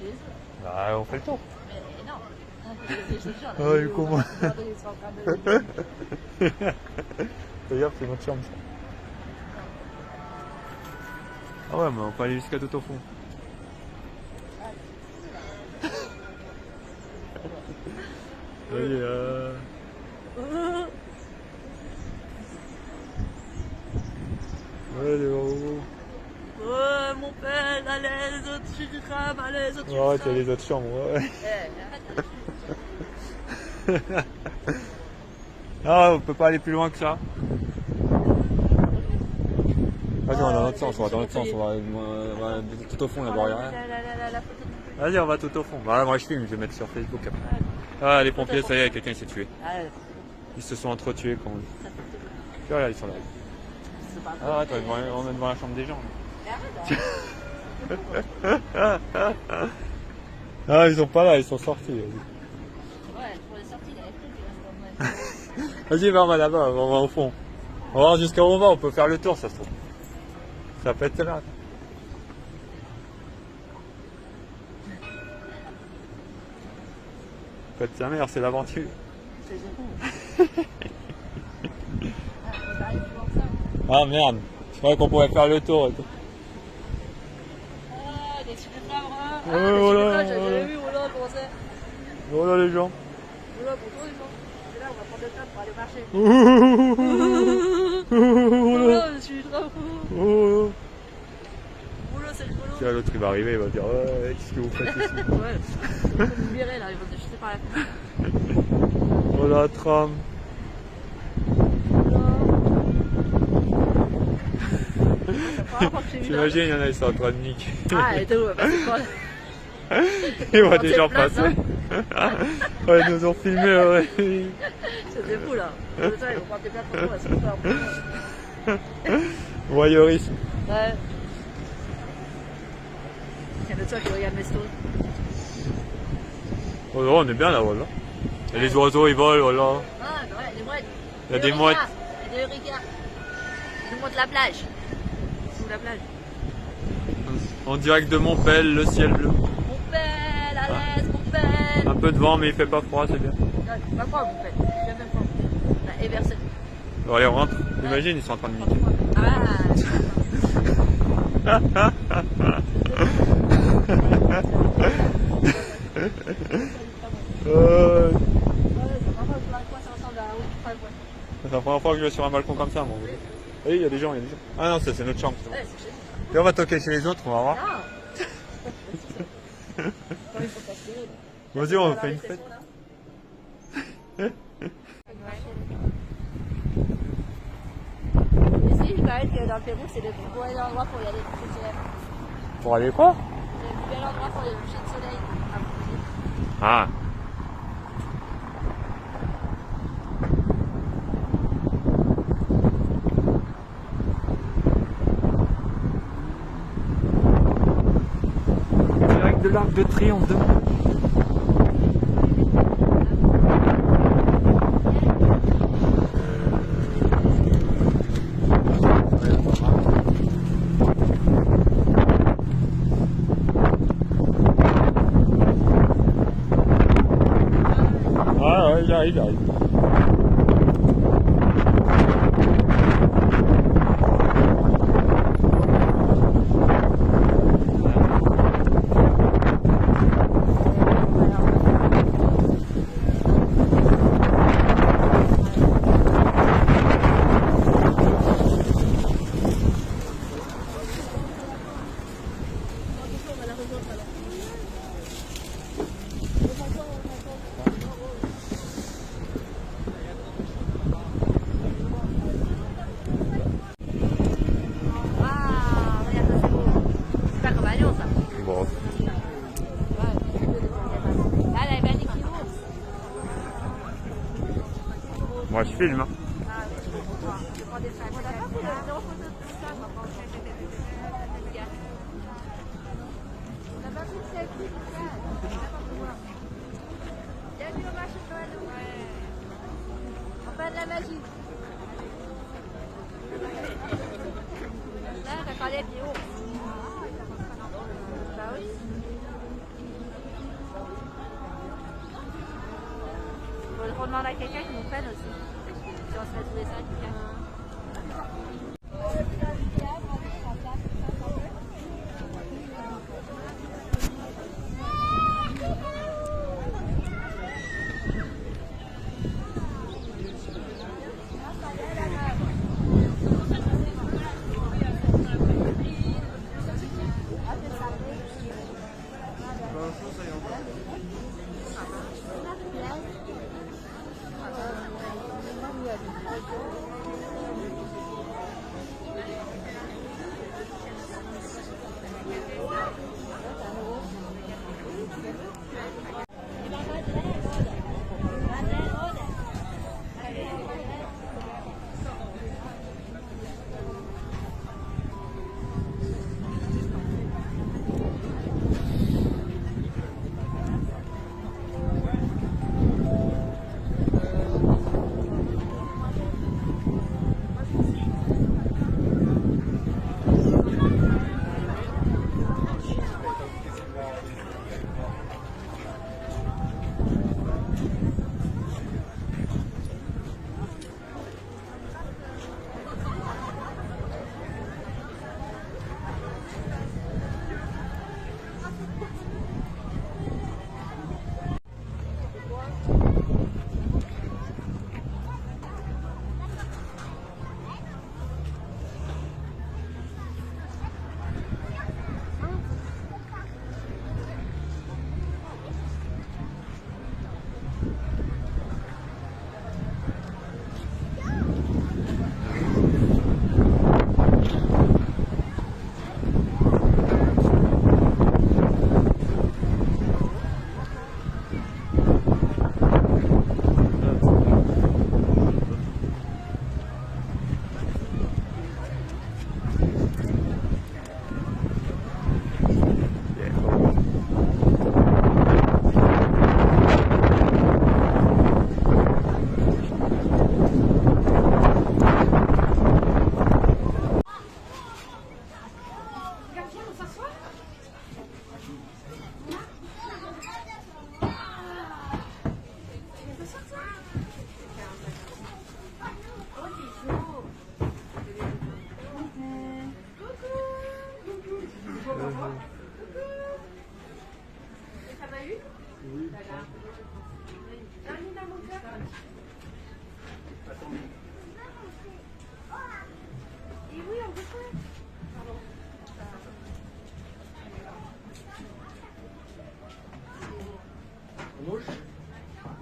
chez eux. Bah, on fait le tour. Mais non. Les chaussures, là. Ah, du coup, moi. Regardez, ils sont en train de... D'ailleurs, c'est notre chambre, ça. Ah ouais, mais on peut aller jusqu'à tout au fond. Allez, allez, oh. Ouais, mon père, allez, les autres, je suis du tram, allez, les autres, je suis Ouais, du tu as les autres chambres, ouais. Ah, on peut pas aller plus loin que ça. Vas-y, on va dans l'autre sens, on va dans l'autre sens, on va tout au fond, là-bas, rien. Vas-y, on va tout au fond. Bah, moi je filme, je vais mettre sur Facebook après. Ah, les pompiers, ça y est, quelqu'un s'est tué. Ils se sont entretués quand même. Voilà, ils sont là. Ah, attends, on est devant la chambre des gens. Ah, ils sont pas là, ils sont sortis. Ouais, pour les sorties, il y avait plus que Vas-y, va, on va là-bas, on va au fond. On va voir jusqu'à où on va, on peut faire le tour, ça se trouve. Ça peut être là. Faites sa mère, c'est l'aventure. Ah merde, je croyais qu'on pouvait faire le tour et tout. Ah, des chupacabres, hein. Oh là, J'ai jamais vu, voilà, comment c'est. Oh là les gens. Voilà, pour toi, les gens. C'est là, on va prendre le train pour aller marcher. Voilà, je suis trop fou. Voilà, c'est rigolo. Tiens, l'autre il va arriver, il va dire ouais, qu'est-ce que vous faites ici? Ouais, ils vont nous virer là, ils vont se jeter par la fenêtre. Oh la tram. T'imagines, il y en a, ils sont en train de niquer. Ah, et tout, on va passer par là. Ils voient des gens passer. Ouais, ils nous ont filmé, ouais. C'était fou là. Ils vont prendre des places pour nous, elles sont pas. Voyeurisme. Ouais. Il y a de toi qui regarde mes stories. Oh non, on est bien là, voilà. Et les oiseaux ils volent, voilà. Ah, ouais, des mouettes. Il y a des mouettes. Il y a des eureka. Ils nous montrent la plage. Sous la plage. En direct de Montpel, le ciel bleu. Montpel, à l'aise, Montpel. Un peu de vent, mais il fait pas froid, c'est bien. Non, pas froid, Montpel. Il fait même froid. On a Everset. Bon, allez, on rentre. Imagine, ils sont en train de niquer. Ah, c'est la première fois que je vais sur un balcon comme ça, moi. Oui, il y a des gens, il y a des gens. Ah non, c'est notre chambre. ouais, c'est chez nous. Et on va toquer chez les autres, on va voir. Vas-y, on fait une fête. Ici, il paraît que dans le Pérou, c'est le plus beau endroit pour y aller coucher de soleil. Pour aller quoi? C'est le plus bel endroit pour y aller coucher de soleil. Ah. Direct de l'Arc de Triomphe de Ah ouais, j'arrive, j'arrive. Bon. Moi je filme. Hein. On fait de la magie. Là, t'as collé pied haut. Bah oui. faut demander à quelqu'un qui nous prenne aussi. Puis on se fait trouver ça à quelqu'un.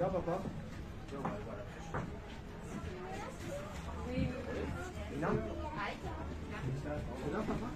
Là, papa. Oui. Là. Là, papa.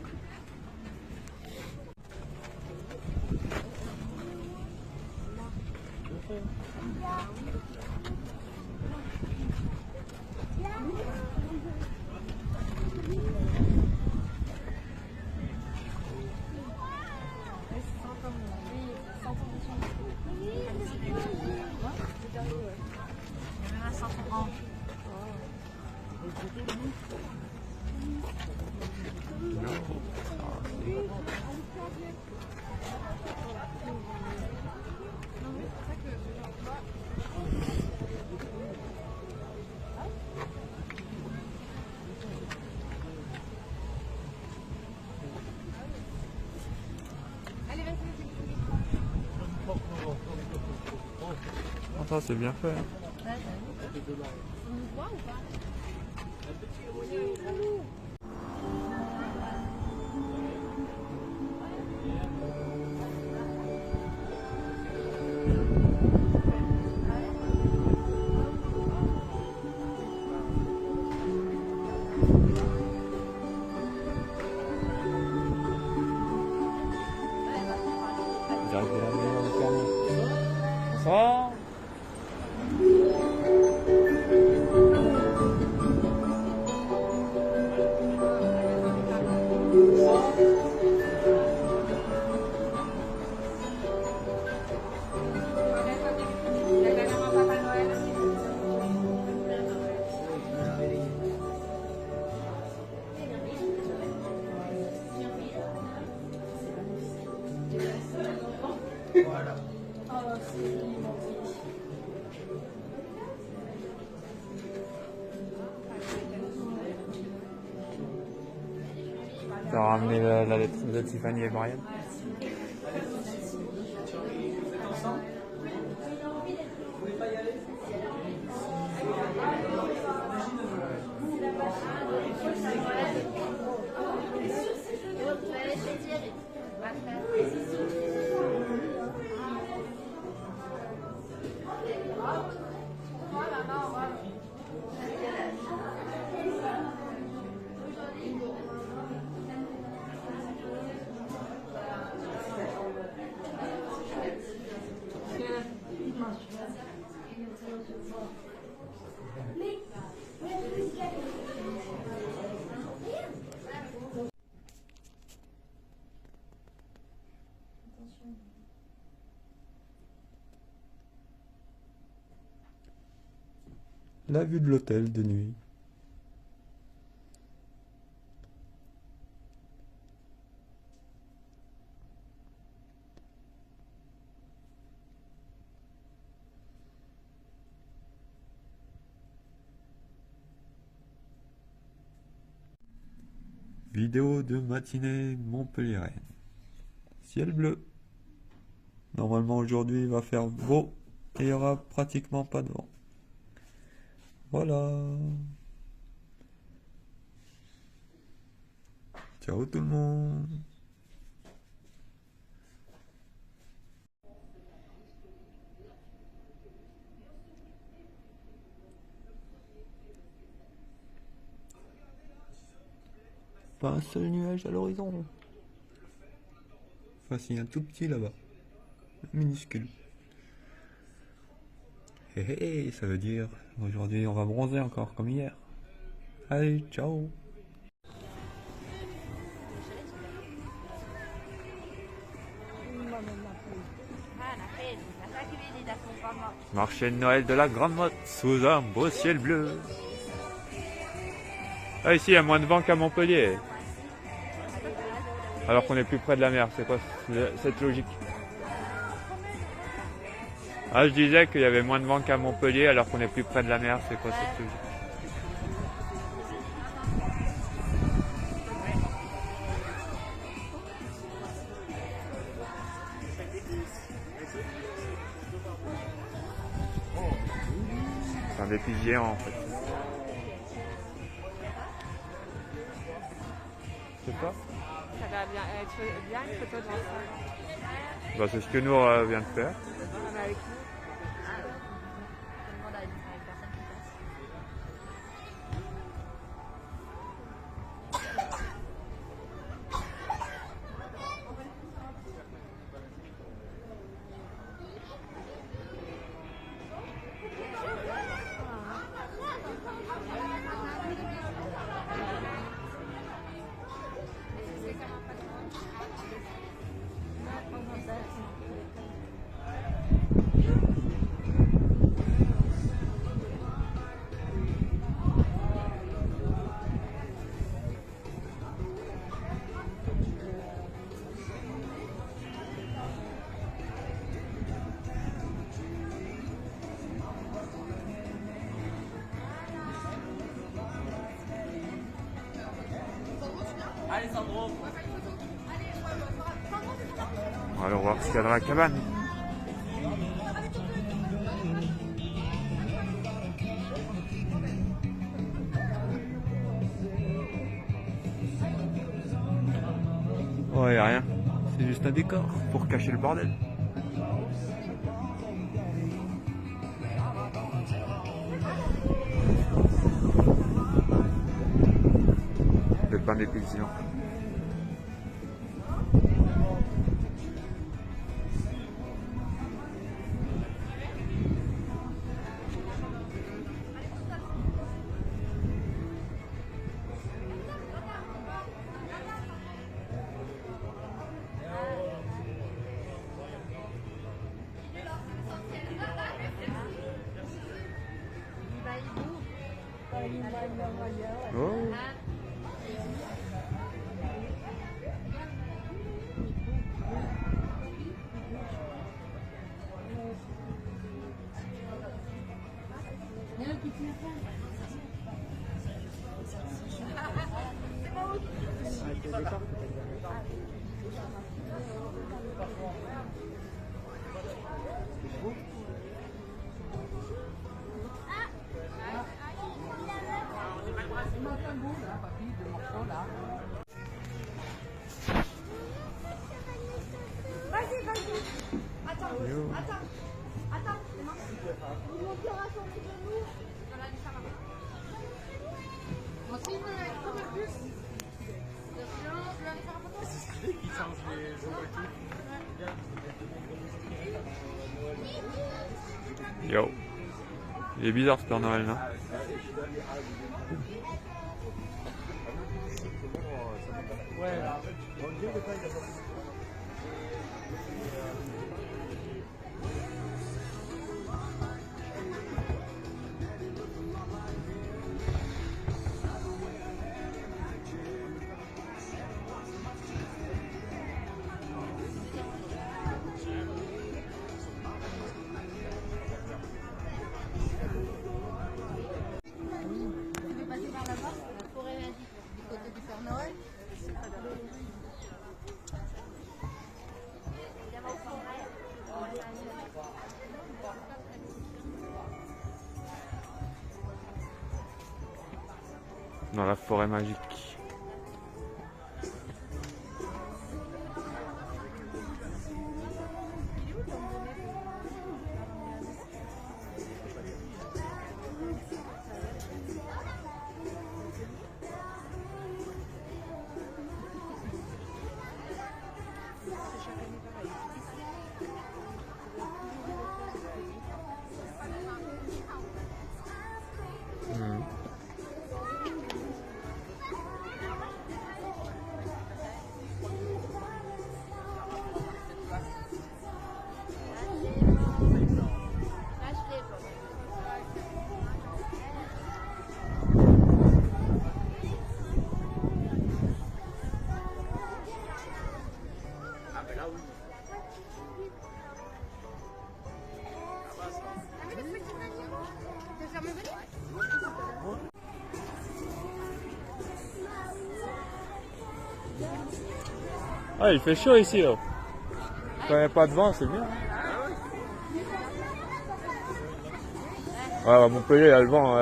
Ça c'est bien fait. Bonsoir. Voilà. T'as ramené la lettre de Tiffany et Brian. La vue de l'hôtel de nuit. Vidéo de matinée montpelliéraine. Ciel bleu. Normalement aujourd'hui il va faire beau et il n'y aura pratiquement pas de vent. Voilà. Ciao tout le monde. Pas un seul nuage à l'horizon. Enfin si, un tout petit là-bas. Minuscule. Hé hé, ça veut dire aujourd'hui on va bronzer encore comme hier. Allez, ciao. Marché de Noël de la Grande Motte sous un beau ciel bleu. Ah ici il y a moins de vent qu'à Montpellier. Alors qu'on est plus près de la mer, c'est quoi cette logique? Ah je disais qu'il y avait moins de vent qu'à Montpellier alors qu'on est plus près de la mer, c'est quoi cette logique? C'est un défi géant en fait. C'est ça? Ça va bien être bien une photo de l'ensemble. Bah, c'est ce que Nour vient de faire. Avec nous. Alors, on va voir ce qu'il y a dans la cabane. Oh, y a rien. C'est juste un décor pour cacher le bordel. Le pain des paysans. Oh. avec les décors. Vas-y, vas-y. Attends, attends. Attends, c'est moi. Il montera sur les genoux. Moi aussi, je veux être comme un bus. Je vais aller faire un photo. C'est stylé qu'ils changent les jours et tout. Yo. Il est bizarre ce Père Noël, non? Ouais. Tu veux passer par là-bas, la forêt magique, du côté du Père Noël. Dans la forêt magique. Ah, il fait chaud ici, là. Quand il n'y a pas de vent, c'est bien. Ouais, à Montpellier, il y a le vent.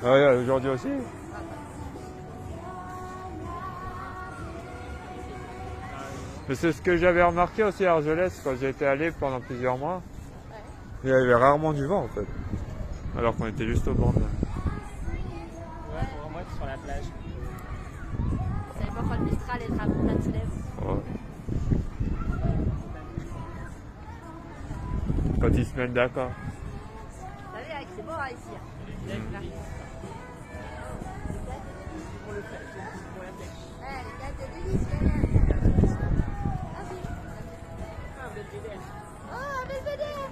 Ouais, aujourd'hui aussi. Mais c'est ce que j'avais remarqué aussi à Argelès quand j'y étais allé pendant plusieurs mois. Il y avait rarement du vent en fait. Alors qu'on était juste au bord de... Ouais, faut vraiment être sur la plage. Vous savez pas quand le Mistral est à se lève. Ouais. Quand ils se mettent d'accord. Vous savez, c'est beau ici. Les gars, c'est délicieux. Oh, un belvédère.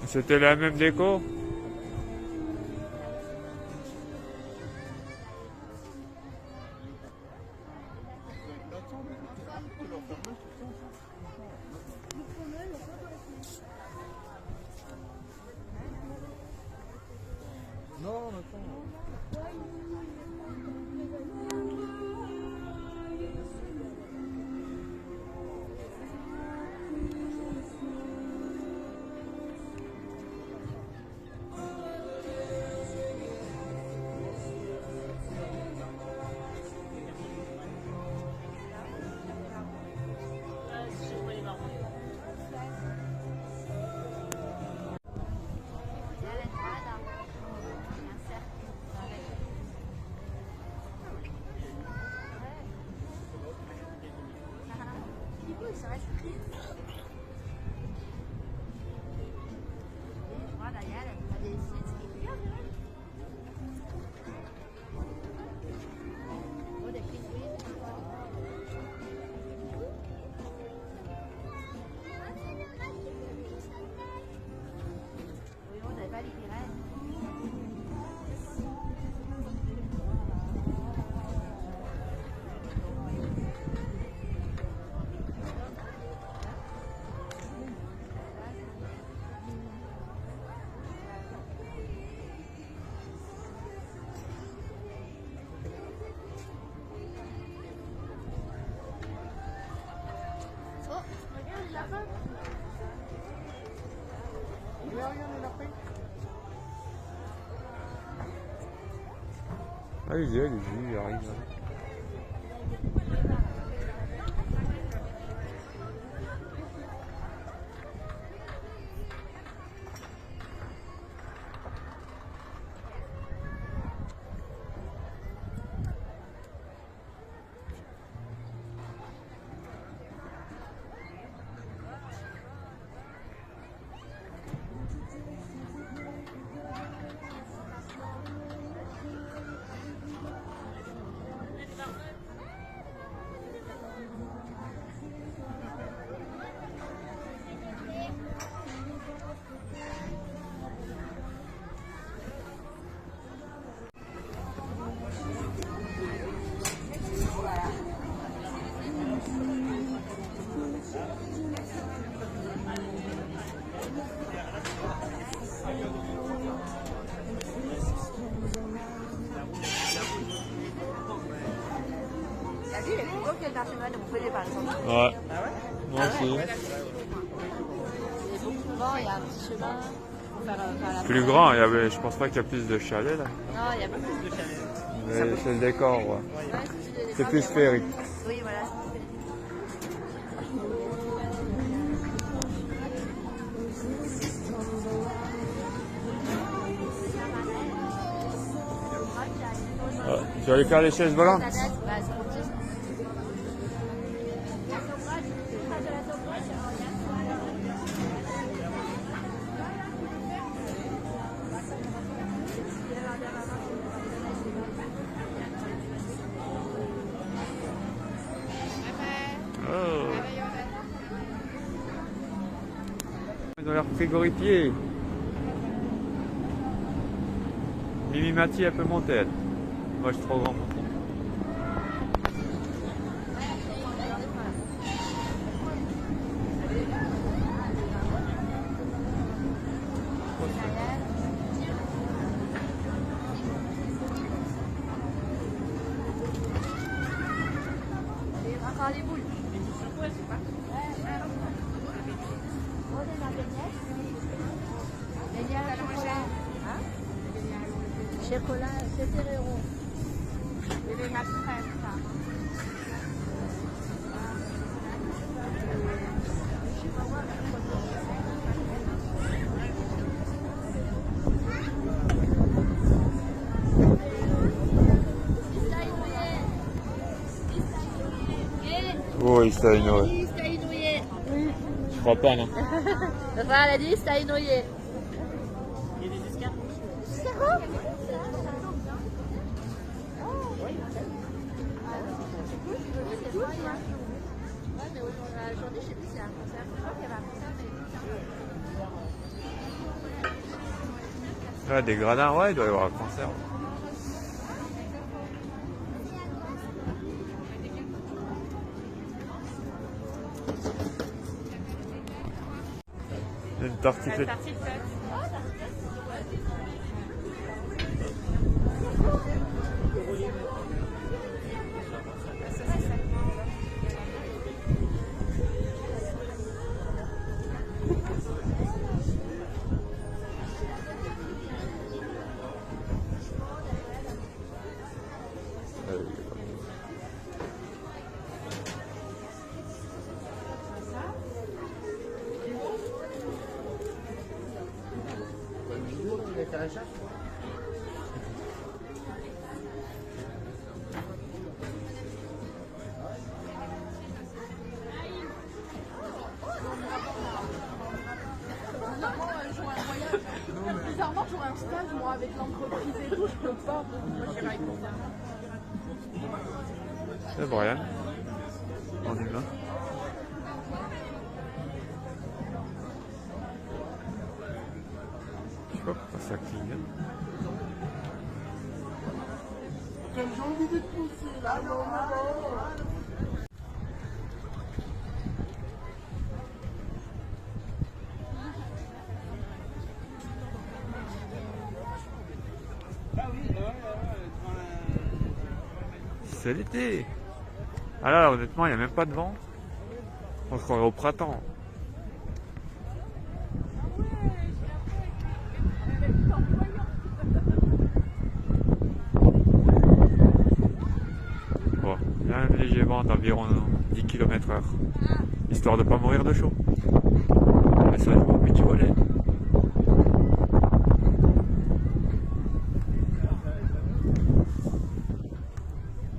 C'était la même déco? Non, attends. Allez-y, il arrive. La ville est plus grande que le national de Montpellier, par exemple. Ouais. Ah ouais? Moi aussi. Il est beaucoup plus grand, il y a un petit chemin pour faire la Plus grand, je pense pas qu'il y a plus de chalets là. Non, il y a beaucoup plus de chalets. Mais c'est le décor, ouais. Ouais, C'est plus sphérique. Oui, voilà. Tu vas aller faire les chaises volantes? Oh. Ils ont l'air frigorifiés. Mimi Mati, elle peut monter, elle. Moi, je suis trop grand pour monter. Encore les boules. Chocolat, 7 euros. Oui, c'est une Je crois pas, non. Enfin, elle a dit, c'est noyé. Il y a des escarpes. C'est quoi? Ah, des gradins, ouais, il doit y avoir un concert. Une tartiflette. Bizarrement, j'aurais un stage, moi, avec l'entreprise et tout, je peux pas. Moi, j'irai avec mon père. C'est Brian. En humain. Je sais pas pourquoi ça clignote. J'ai envie de te pousser, là, non, C'est l'été. Ah là, honnêtement, il n'y a même pas de vent. On se croirait au printemps. vent d'environ 10 km/h, histoire de ne pas mourir de chaud. Mais ça, mais tu vois,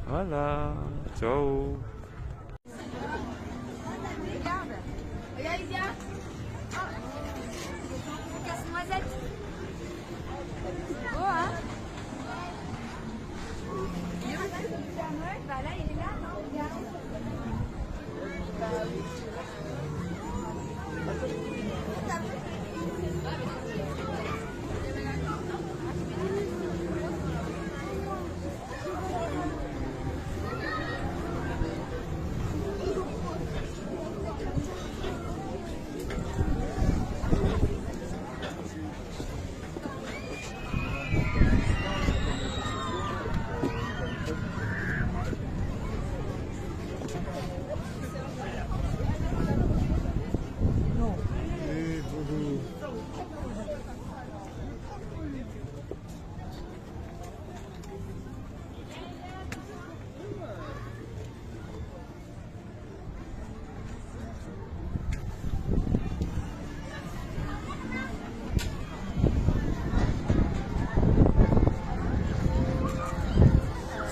voilà, ciao. Regarde. Regarde, Isia. Oh. Casse-noisette. C'est beau, hein? Bah là, il est là, non? Regarde.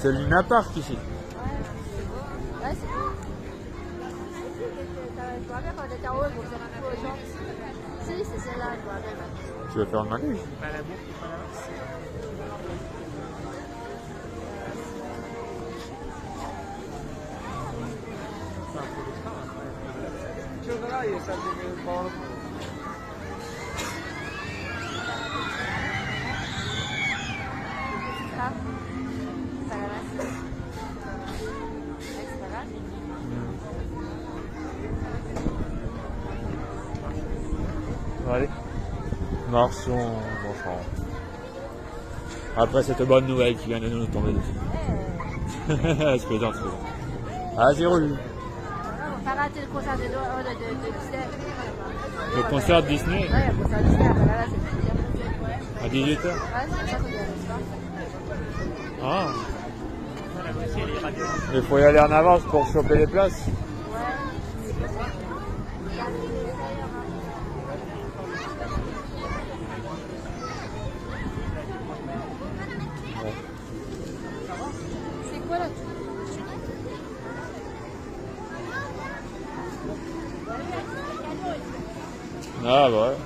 C'est le Luna Park ici. Ouais, c'est beau. Je me rappelle quand on était en haut, on faisait un peu aux gens. Si, c'est celle-là, je me rappelle. Tu veux faire un manège? Ça, ça la reste. C'est pas grave. Allez, marchons. Après cette bonne nouvelle qui vient de nous tomber dessus. Je plaisante. Vas-y, roule. On va pas rater le concert de Disney. Le concert de Disney Ouais, le concert de Disney, après là, c'est à 18h. ouais, c'est ça qu'on dit à Ah. Il faut y aller en avance pour choper les places. C'est quoi là? Ah bah ouais.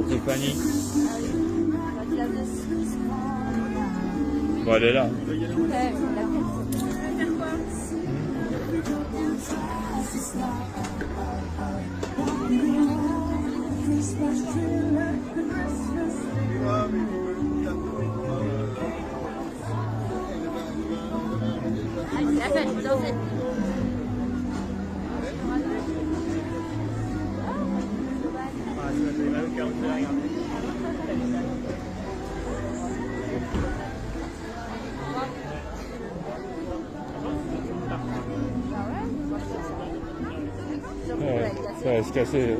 Tiffany. Bon, elle est là. Ça va se casser.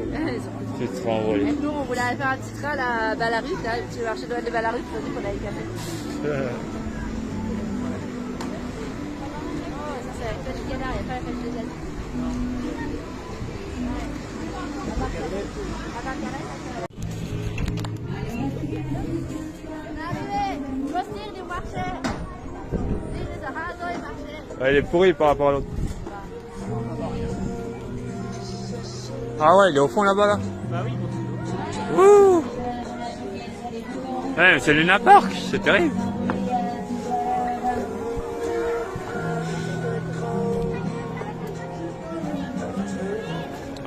Tu te seras envolé. Et nous, on voulait aller faire un petit train à Ballaruc, là, le petit marché de Noël de Ballaruc, on a dit qu'on allait casser. Oh, ça c'est la fête du canard, il n'y a pas la fête des Asiatiques. Ouais, il est pourri par rapport à l'autre. Ah ouais, il est au fond là-bas là. Bah oui. Ouh. Ouais, c'est Luna Park, c'est terrible.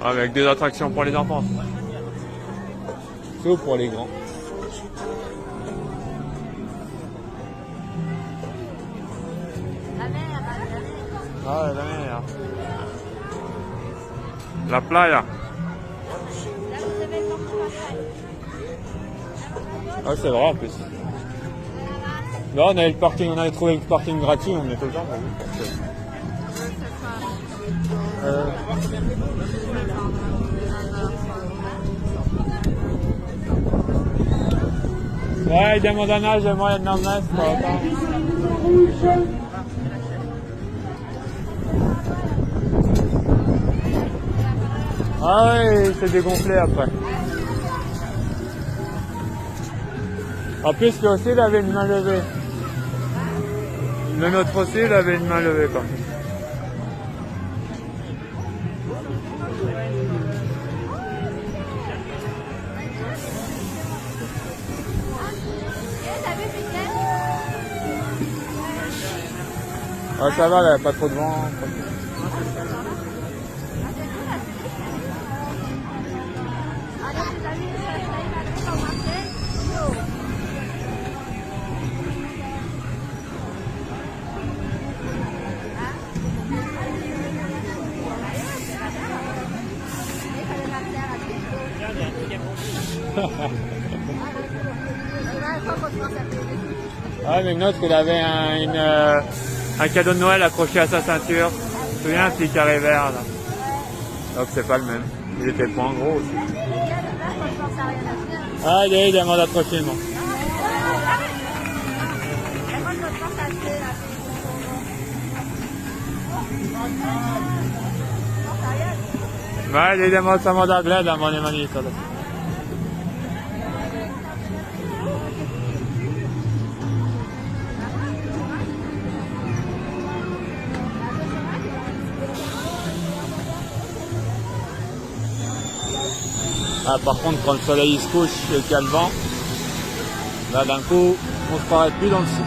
Avec des attractions pour les enfants. Sauf pour les grands. Ah ouais, la mer. La playa. Ah, c'est vrai en plus. Là, on avait le parking, on avait trouvé le parking gratuit, on est tout le temps. Ouais, il demande un âge, moi, il y a de la Ah ouais, il s'est dégonflé après. En plus, lui aussi, il avait une main levée. Le nôtre aussi, il avait une main levée, quoi. Ah, ça va, il n'y a pas trop de vent. Ah, mais notre, il avait un cadeau de Noël accroché à sa ceinture. Tu te souviens, un petit carré vert là. Donc c'est pas le même. Il était point gros aussi. Ah, il demande accrocher, non. Ouais, il demande sa mode à glad à mon émani. Ah, par contre, quand le soleil se couche et qu'il y a le vent, là d'un coup, on se paraît plus dans le sud.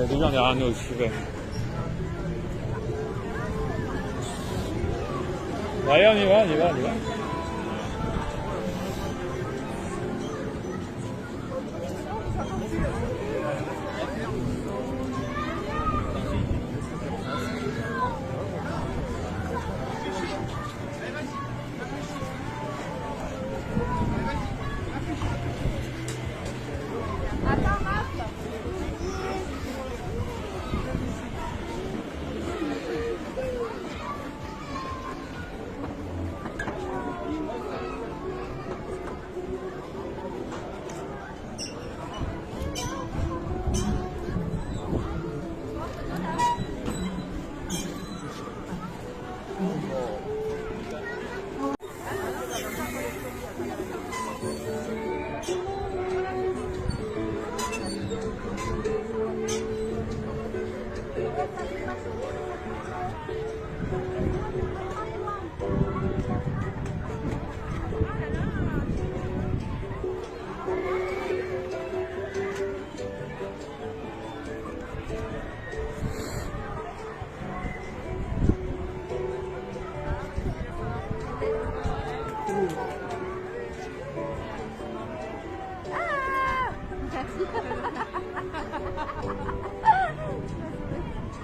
Déjà, on est ramené au sujet. Allez, on y va, on y va, on y va.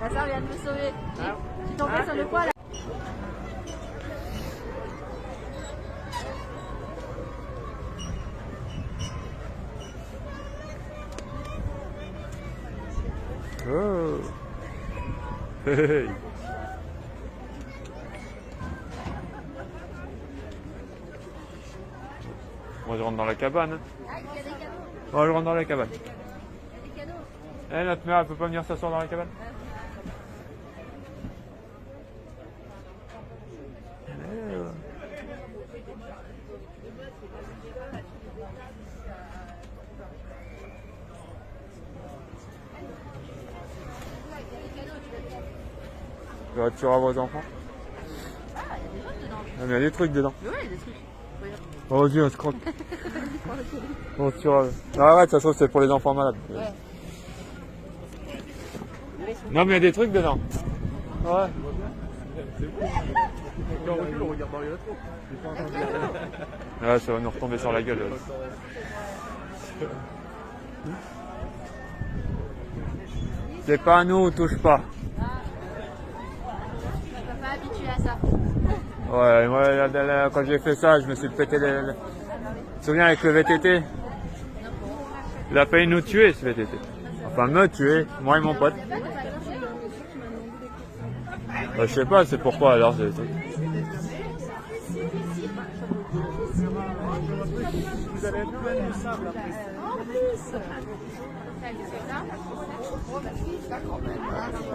La sœur vient de me sauver. Tu tombais sur le poil. Oh. Hey. Moi je rentre dans la cabane. Moi je rentre dans la cabane. Eh, notre mère elle peut pas venir s'asseoir dans la cabane? Tu vas vos enfants? Ah, il y a des trucs dedans. Ah, mais il y a des trucs dedans. Mais ouais, il y a des trucs. Regarde. Oh Dieu, on se croque. On se tue. Ah ouais, ça se trouve c'est pour les enfants malades. Ouais. Non mais il y a des trucs dedans. Ouais. Ouais, ça va nous retomber sur la gueule. C'est pas à nous, touche pas. Je suis pas habitué à ça. Ouais, moi, quand j'ai fait ça, je me suis pété les... Tu te souviens avec le VTT? Il a failli nous tuer, ce VTT. Enfin, me tuer, moi et mon pote. Bah, je sais pas, c'est pourquoi alors. En plus.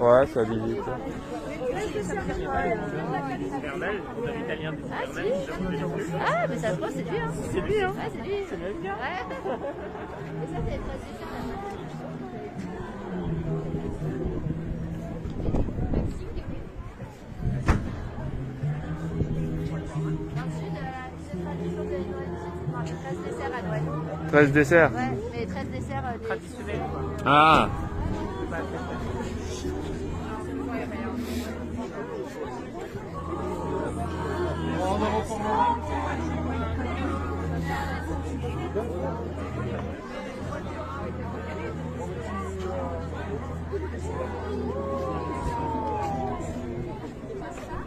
Ouais, ça visite. Ah, mais ça se voit, c'est lui, hein. C'est lui, hein. Ouais, c'est lui. C'est le même gars. Ouais. Et ça, c'est très différent. 13 desserts à Noël. 13 desserts? Ouais, mais 13 desserts traditionnels. Ah!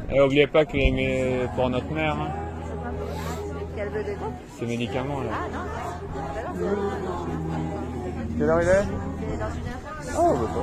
Et n'oubliez pas qu'il est pour notre mère. Hein. Quel veut des quoi? Ces médicaments là. Ah non, ouais. Quelle heure il est? C'est dans une heure. Oh, bah ça.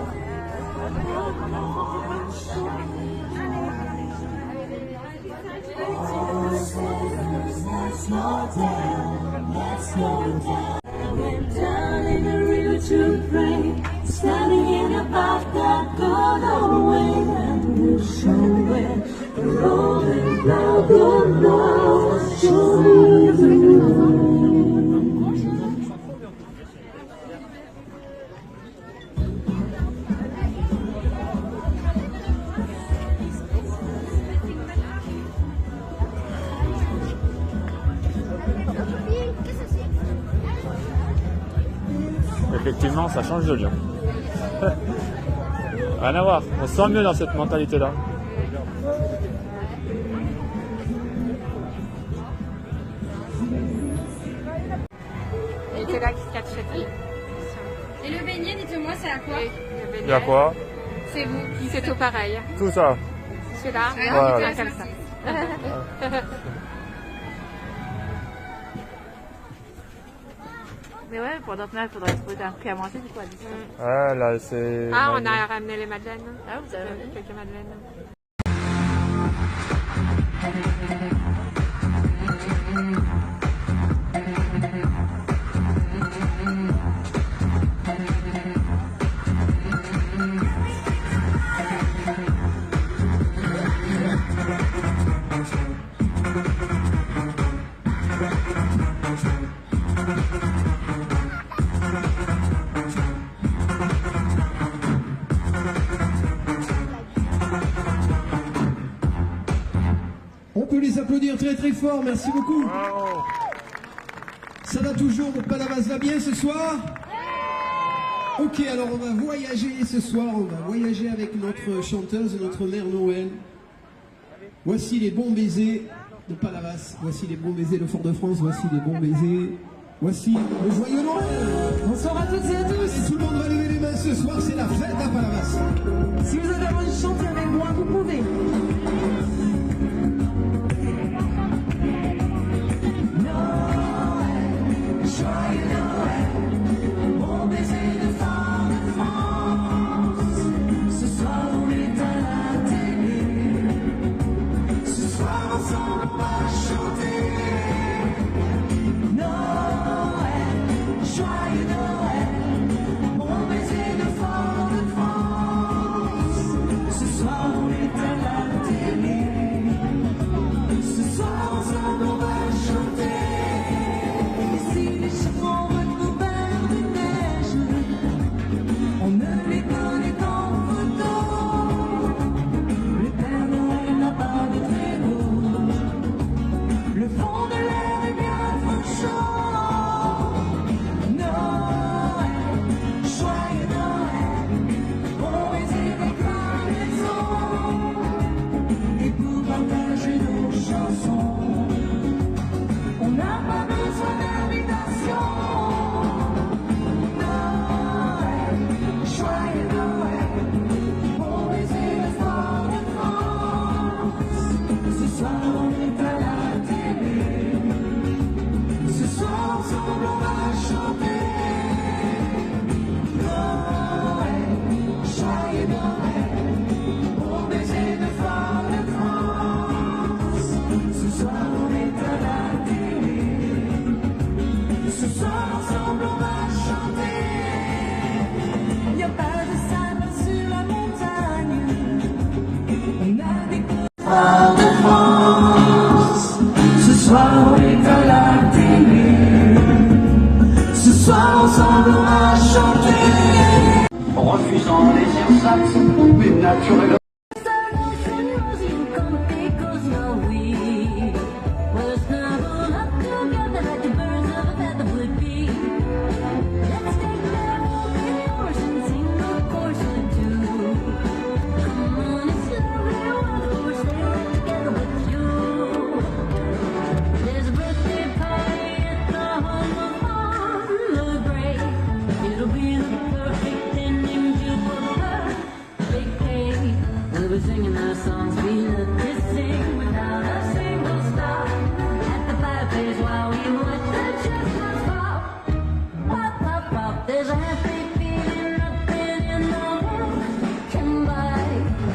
Went down in the river to pray, standing in a path that got away, and the somewhere the rolling cloud will know, show me the Effectivement, ça change de Lyon. Rien à voir, on se sent mieux dans cette mentalité-là. Et c'est là qui se cache. Et le beignet, dites-moi, c'est à quoi? Il y a quoi? C'est vous. C'est tout pareil. Tout ça. Celui-là, Ouais, on ouais. comme ça. Mais ouais, pour notre mère, il faudrait trouver un prix à manger, du coup, à 10 ans. Ouais, là, c'est... Ah, on a ramené les madeleines. Ah, vous avez ramené? Quelques madeleines. On peut les applaudir très très fort, merci beaucoup. Ça va toujours, Palavas va bien ce soir? Ok, alors on va voyager ce soir, on va voyager avec notre chanteuse, notre mère Noël. Voici les bons baisers de Palavas, voici les bons baisers de Fort-de-France, voici les bons baisers, voici le joyeux Noël. Bonsoir à toutes et à tous. Tout le monde va lever les mains ce soir, c'est la fête à Palavas. Si vous avez envie de chanter avec moi, vous pouvez. Ce soir Ce soir on est à la télé. Ce soir ensemble on va chanter. Refusant les ersatz, mais naturellement. Singing our songs, we look kissing without a single stop. At the fireplace while we watch the chestnuts pop. Pop, pop, pop, there's a happy feeling nothing in the world can buy.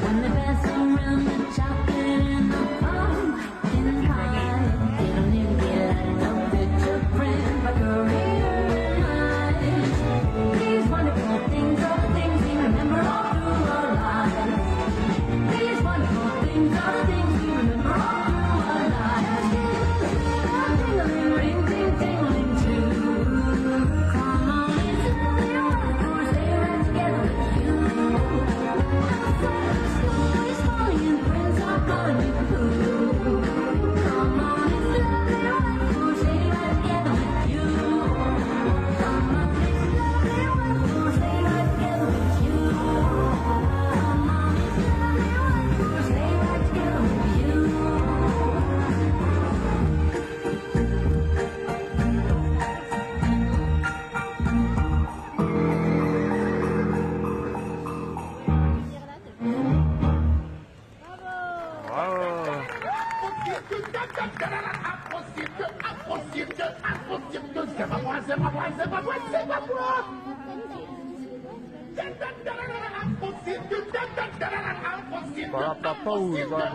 When they pass around the chocolate and the pumpkin pie. It'll never get like no picture print by Korean eyes. These wonderful things are the things we remember all through our lives. These wonderful things are the things we remember all through our lives. Tingling, ring, ting, tingling too. Come on, it's a little we'll stay right together with you. Outside the school is falling and friends are calling you cool. Come on, it's a little we'll stay right together with you. Come on, it's a little we'll stay right together with you. Come on, it's a we'll stay right together with you. Voilà, papa ou voilà,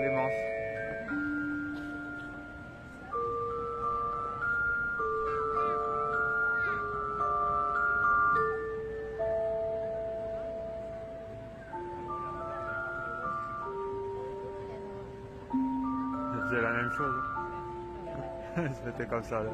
Clémence. C'est la même chose. C'était comme ça là.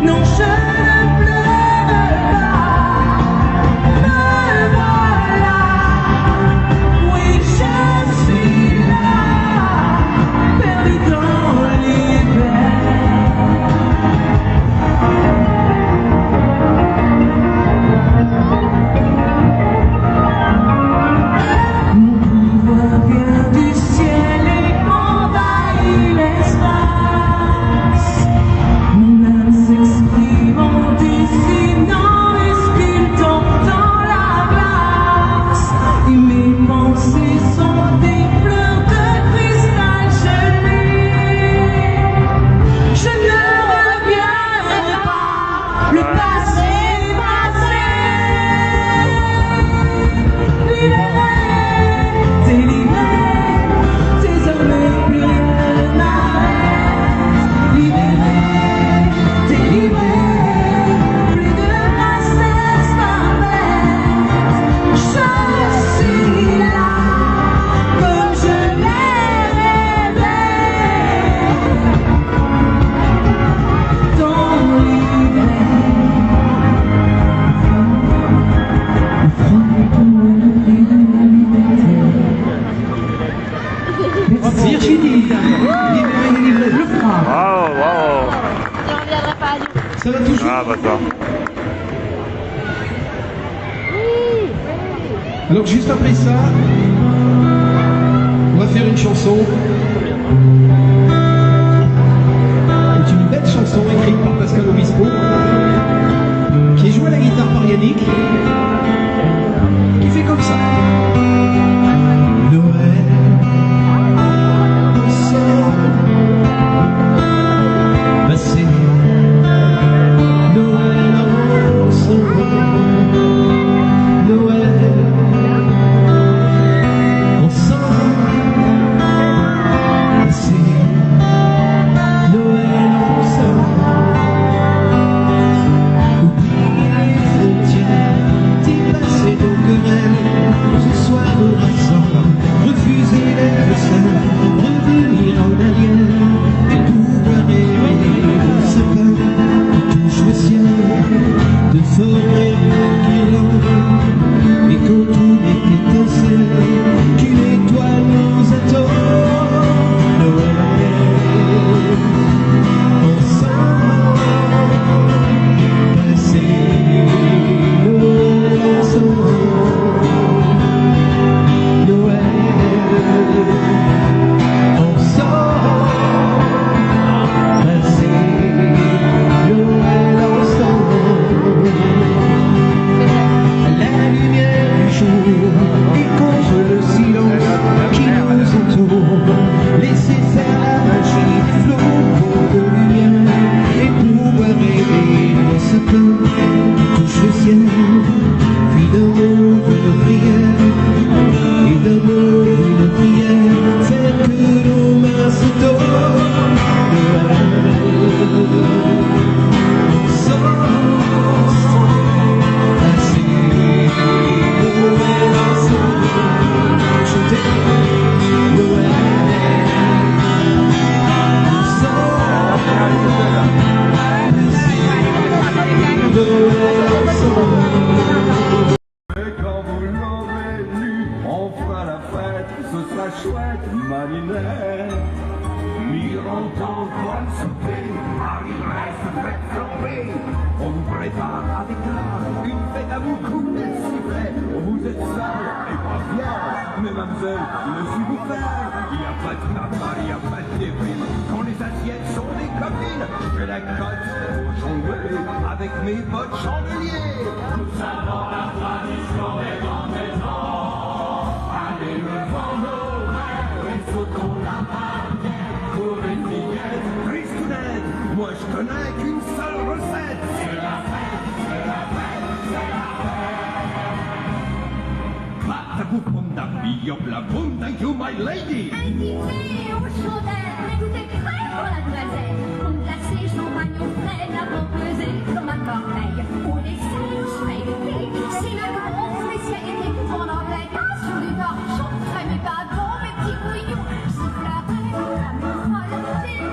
Non, je ne pleure pas, me voilà. Oui, je suis là, perdu dans l'hiver. Mon pouvoir vient du ciel et envahit l'espace. Mon âme s'exprime en dessinant et sculptant dans la glace. Et mes pensées sont des fleurs de cristal gelé. Je ne reviens pas, le passé est passé. Libéré, délivré, désormais plus rien n'arrête. Libéré, délivré, plus de tristesse m'arrête. Je suis là, comme je l'ai rêvé, dans l'hiver. Virginie, libérez le froid. Waouh, waouh. Et on viendra pas à nous. Ça va toujours. Ah bah ça. Alors juste après ça, on va faire une chanson. C'est une belle chanson écrite par Pascal Obispo, qui est jouée à la guitare par Yannick, qui fait comme ça. Noël, ensemble, passé. Noël, ensemble, Noël, ensemble, passé. Noël, ensemble, oublier les frontières, dépasser nos querelles, ce soir nous rassemble, refuser les seuls, revenir en arrière, et pouvoir aimer le sapin qui touche le ciel, de forêt guirlande, et quand tout est étincelle, qu'une étoile nous attend. Noël, ensemble, passer Noël ensemble. Noël, ensemble, passer Noël ensemble. À la lumière du jour et contre le silence qui nous entoure, laisser faire la magie des flocons de lumière et pouvoir rêver dans ce sapin qui touche le ciel, puis d'un mot une prière, et d'un mot une prière, faire que nos mains se donnent. Ensemble, passer Noël ensemble, chanter Noël ensemble, passer Noël ensemble. Et quand vous l'aurez lu, on fera la fête, ce sera chouette, marinette. Mirant en toile souper, arriverait sa fête flambée. On vous prépare avec art une fête à vous couper le sifflet. Vous êtes sale et pas fier, mais mademoiselle, le suis vous faire. Il n'y a pas de papa, il n'y a pas de débris. Quand les assiettes sont des copines, je fais la cote pour jongler avec mes potes chandeliers. Nous savons la tradition des grands maisons. Allez, levons nos mains et sautons la barrière pour une fillette tristounette. Moi je connais qu'une seule recette. C'est la fête, c'est la fête, c'est la fête. Patapoum da billop la boum, thank you my lady. Un dîner aux chandelles, tout est prêt pour la noisette. On glacé, champagne au frais, la pesé comme un corbeille. Pour les spécialité, c'est la grande spécialité. On en fait un sur du torchon, frais mais pas bon, mes petits bouillons. Siffle la reine, la morale, c'est le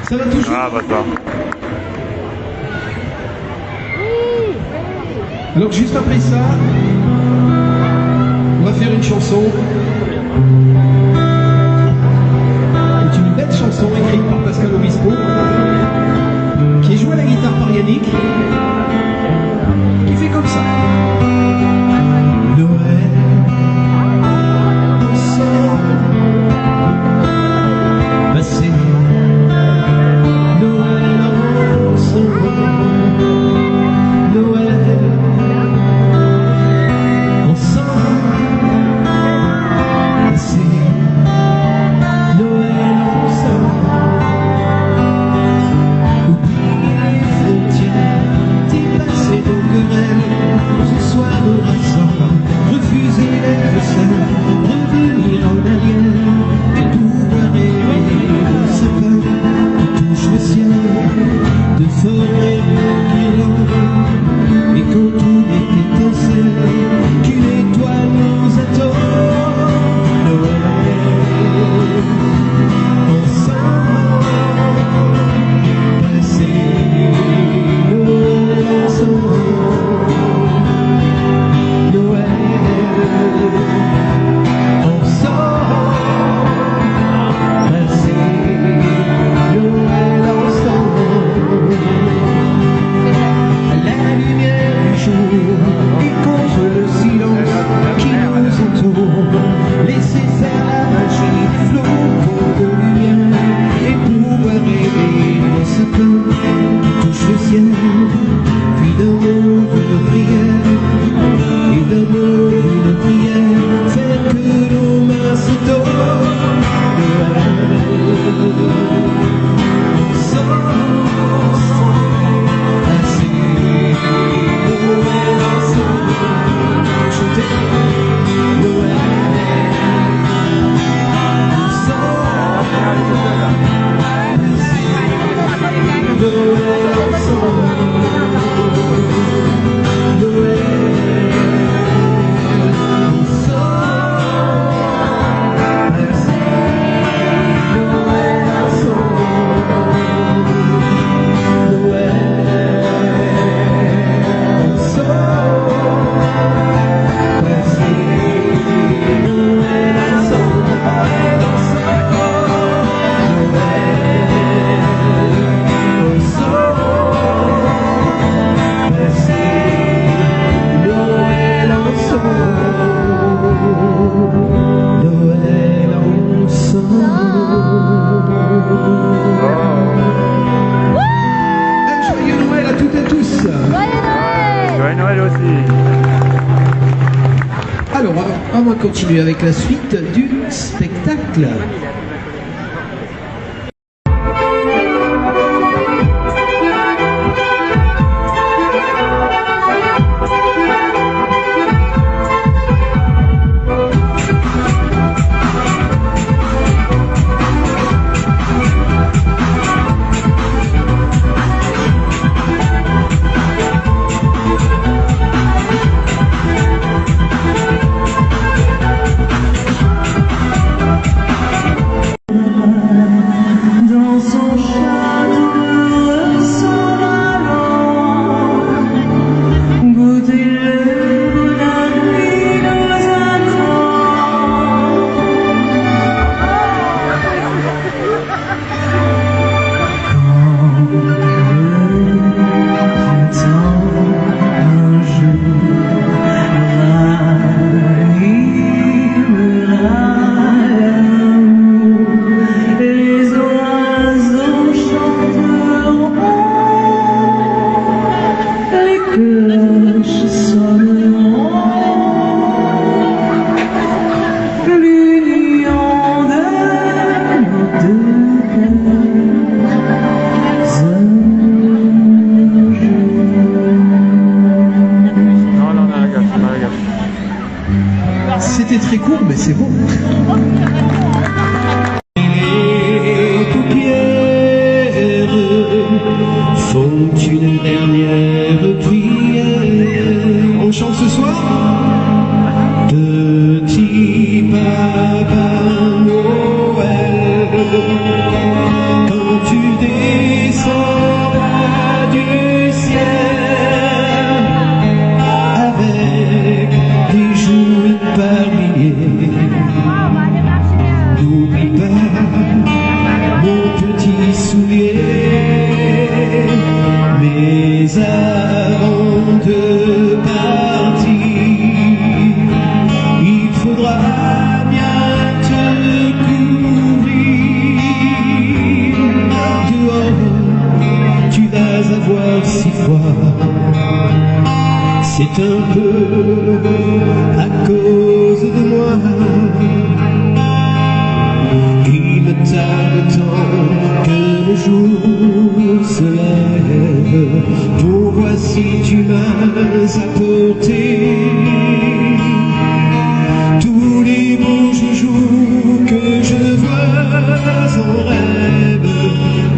Ça va toujours? Ah, bah ça. Alors juste après ça, on va faire une chanson. C'est une belle chanson écrite par Pascal Obispo, qui est jouée à la guitare par Yannick, qui fait comme ça. Noël, ensemble, passé. Noël ensemble, Noël ensemble, passé. Noël ensemble, oublier les frontières, dépasser nos querelles, ce soir nous rassemble, refuser les vaisselles, revenir en arrière, et pouvoir rêver de sapin qui touche le ciel, de forêt guirlande, et quand tout est étincelle, qu'une étoile nous attend. Noël ensemble, passer Noël ensemble, Noël ensemble, passer Noël ensemble, à la lumière du jour et contre le silence qui nous entoure, laisser faire la magie des flocons de lumière et pouvoir rêver dans ce plan qui touche le ciel, puis d'un mot une prière, et d'un mot une prière, faire que nos mains se tordent. Joyeux Noël à toutes et tous. Joyeux Noël aussi. Alors, on va continuer avec la suite du spectacle. C'était très court, mais c'est bon. Les paupières font une dernière prière. On chante ce soir. Petit Papa Noël, quand tu si froid. C'est un peu à cause de moi. Il me tarde tant que le jour se lève pour voir si tu m'as apporté tous les beaux joujoux que je vois en rêve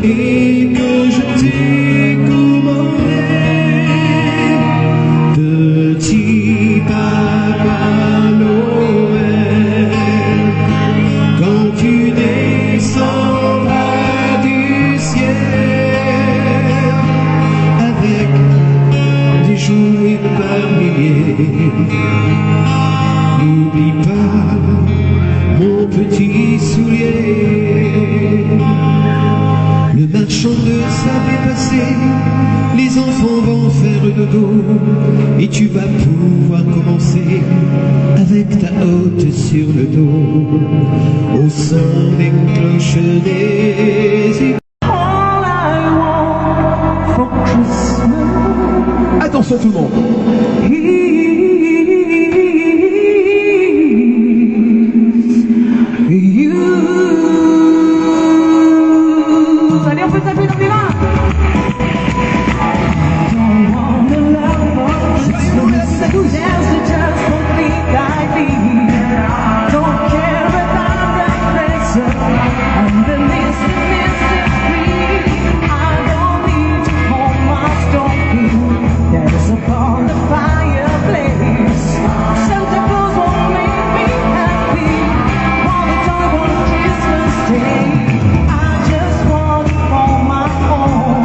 et que je t'ai commandé. Petit papa Noël, quand tu descendras du ciel avec des jouets par milliers, n'oublie pas mon petit soulier. Le marchand de sable est passé, les enfants vont faire dodo et tu vas pouvoir commencer avec ta hotte sur le dos au son des cloches des... All I want for Christmas. Attention tout le monde. Allez, on peut taper dans les mains. Don't want the love of Christmas. There's just complete idea. Don't care about the present underneath the mystery. I don't need to hold my stocking that is upon the fireplace. Santa Claus won't make me happy while the toy won't Christmas Day. I just want it for my own,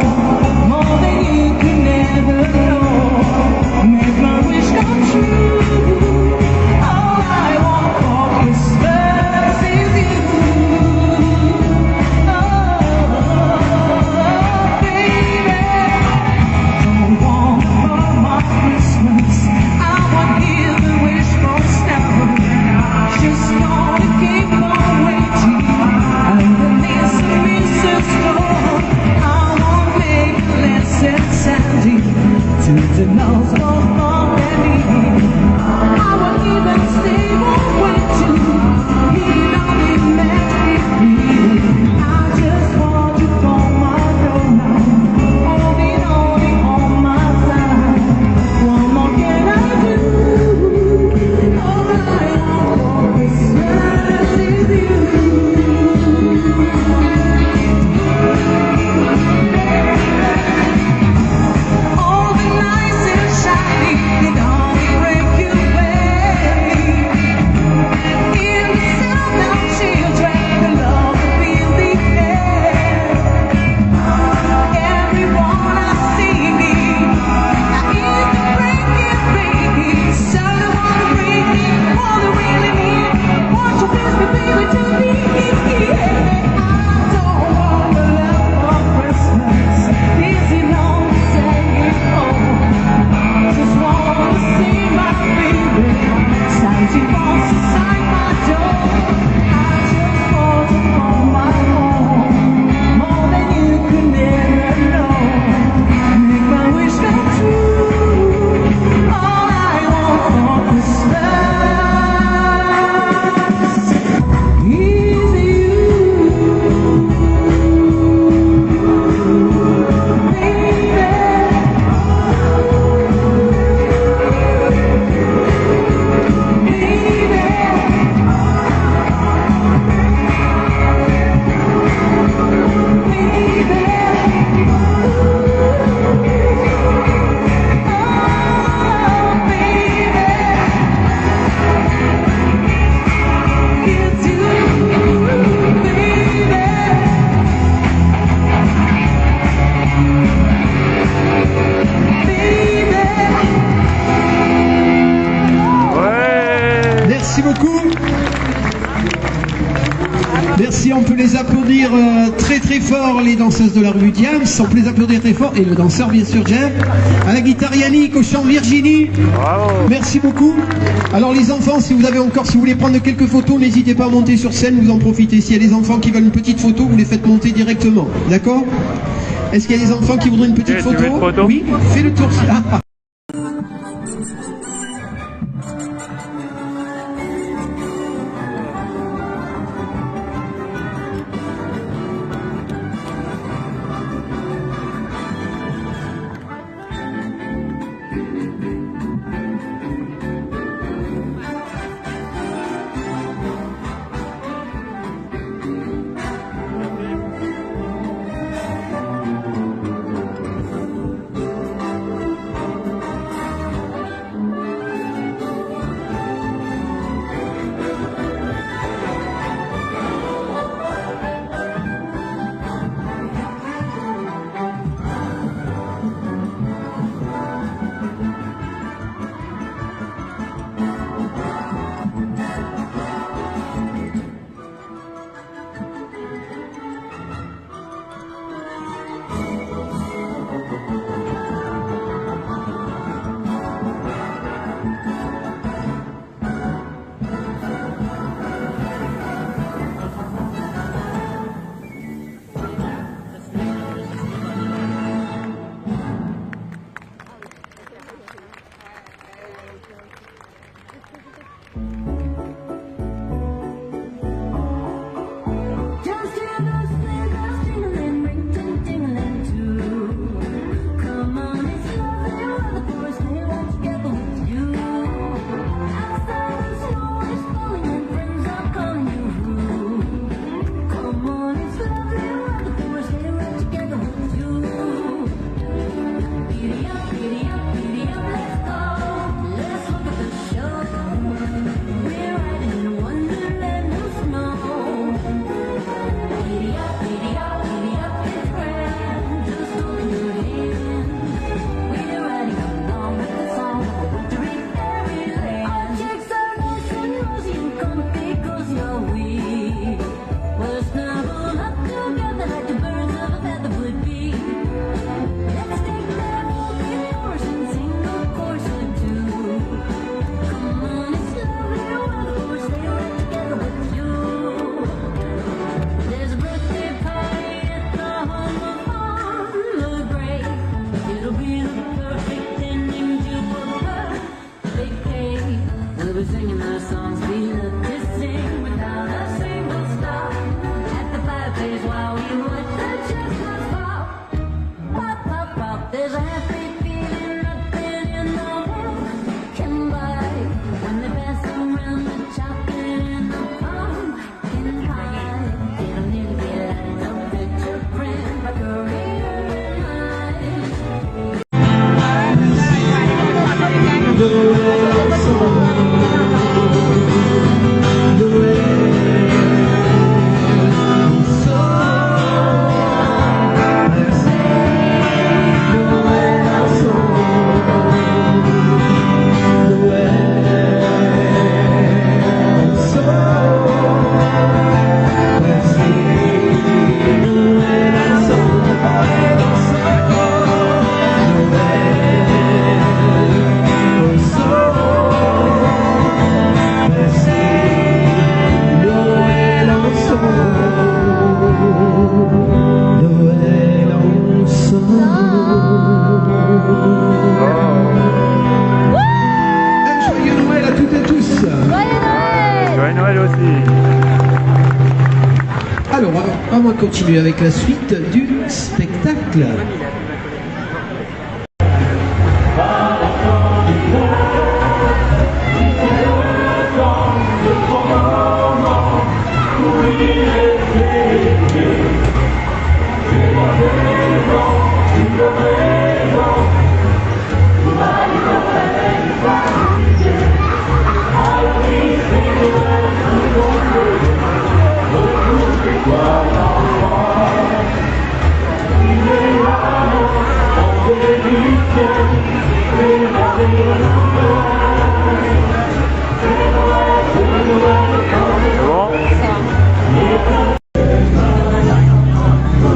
more than you can ever know. Make my wish come true. All I want for Christmas is you. Oh, baby, don't want for my Christmas. I want to hear the wish from snow. Just gonna keep on waiting underneath the mistletoe. I want maybe less than Sandy to the nose of mom and me. I won't even stay one way to lean on the magic wheel. I just want you for my own now, holding on my side. What more can I do? All I want for Christmas is you. All the nice and shiny, it only break you away. In the sound of children, the love will fill the air. Everyone I see me, I hear the breaking baby. So I wanna bring it, wanna really need. Want your best baby to be here. I don't want the love for Christmas. Easy long to say it all. Just wanna see my baby. Something wants inside my door. I just want it for my own, more than you could ever know. Make my wish come true. All I want for Christmas is you. Merci beaucoup. Merci, on peut les applaudir très très fort, les danseuses de la rue Diams, on peut les applaudir très fort, et le danseur bien sûr Jeff, à la guitare Yannick, au chant Virginie. Bravo. Merci beaucoup. Alors les enfants, si vous voulez prendre quelques photos, n'hésitez pas à monter sur scène, vous en profitez. S'il y a des enfants qui veulent une petite photo, vous les faites monter directement, d'accord? Est-ce qu'il y a des enfants qui voudraient une petite Tu veux une photo? Oui, fais le tour. Ah. On va continuer avec la suite du spectacle.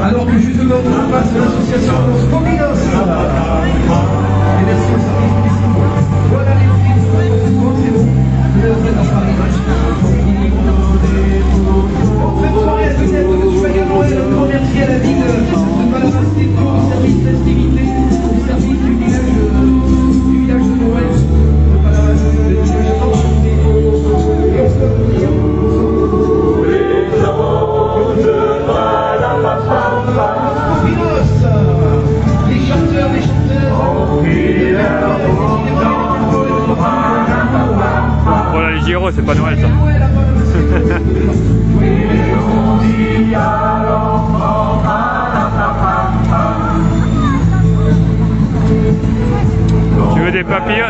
Alors que justement on passe de l'association Cominos. Et merci au service municipal. Voilà les filles, c'est bon. Vous êtes dans Paris. Bonne soirée à tous et à toutes. Joyeux Noël. Un grand merci à la ville de Valence. moi, c'est pas Noël ça. Tu veux des papillons?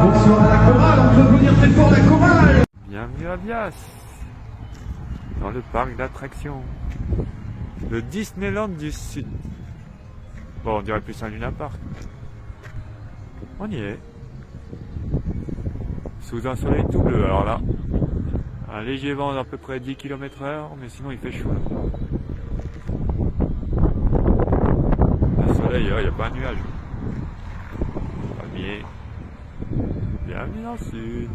Bonsoir à la chorale, on peut applaudir très fort la chorale. Bienvenue à Bias, dans le parc d'attractions, le Disneyland du Sud. Bon, on dirait plus un Luna Park. On y est. Sous un soleil tout bleu, alors là. Un léger vent d'à peu près 10 km/h, mais sinon il fait chaud. Le soleil, il n'y a pas un nuage. Palmier. Bienvenue dans le Sud.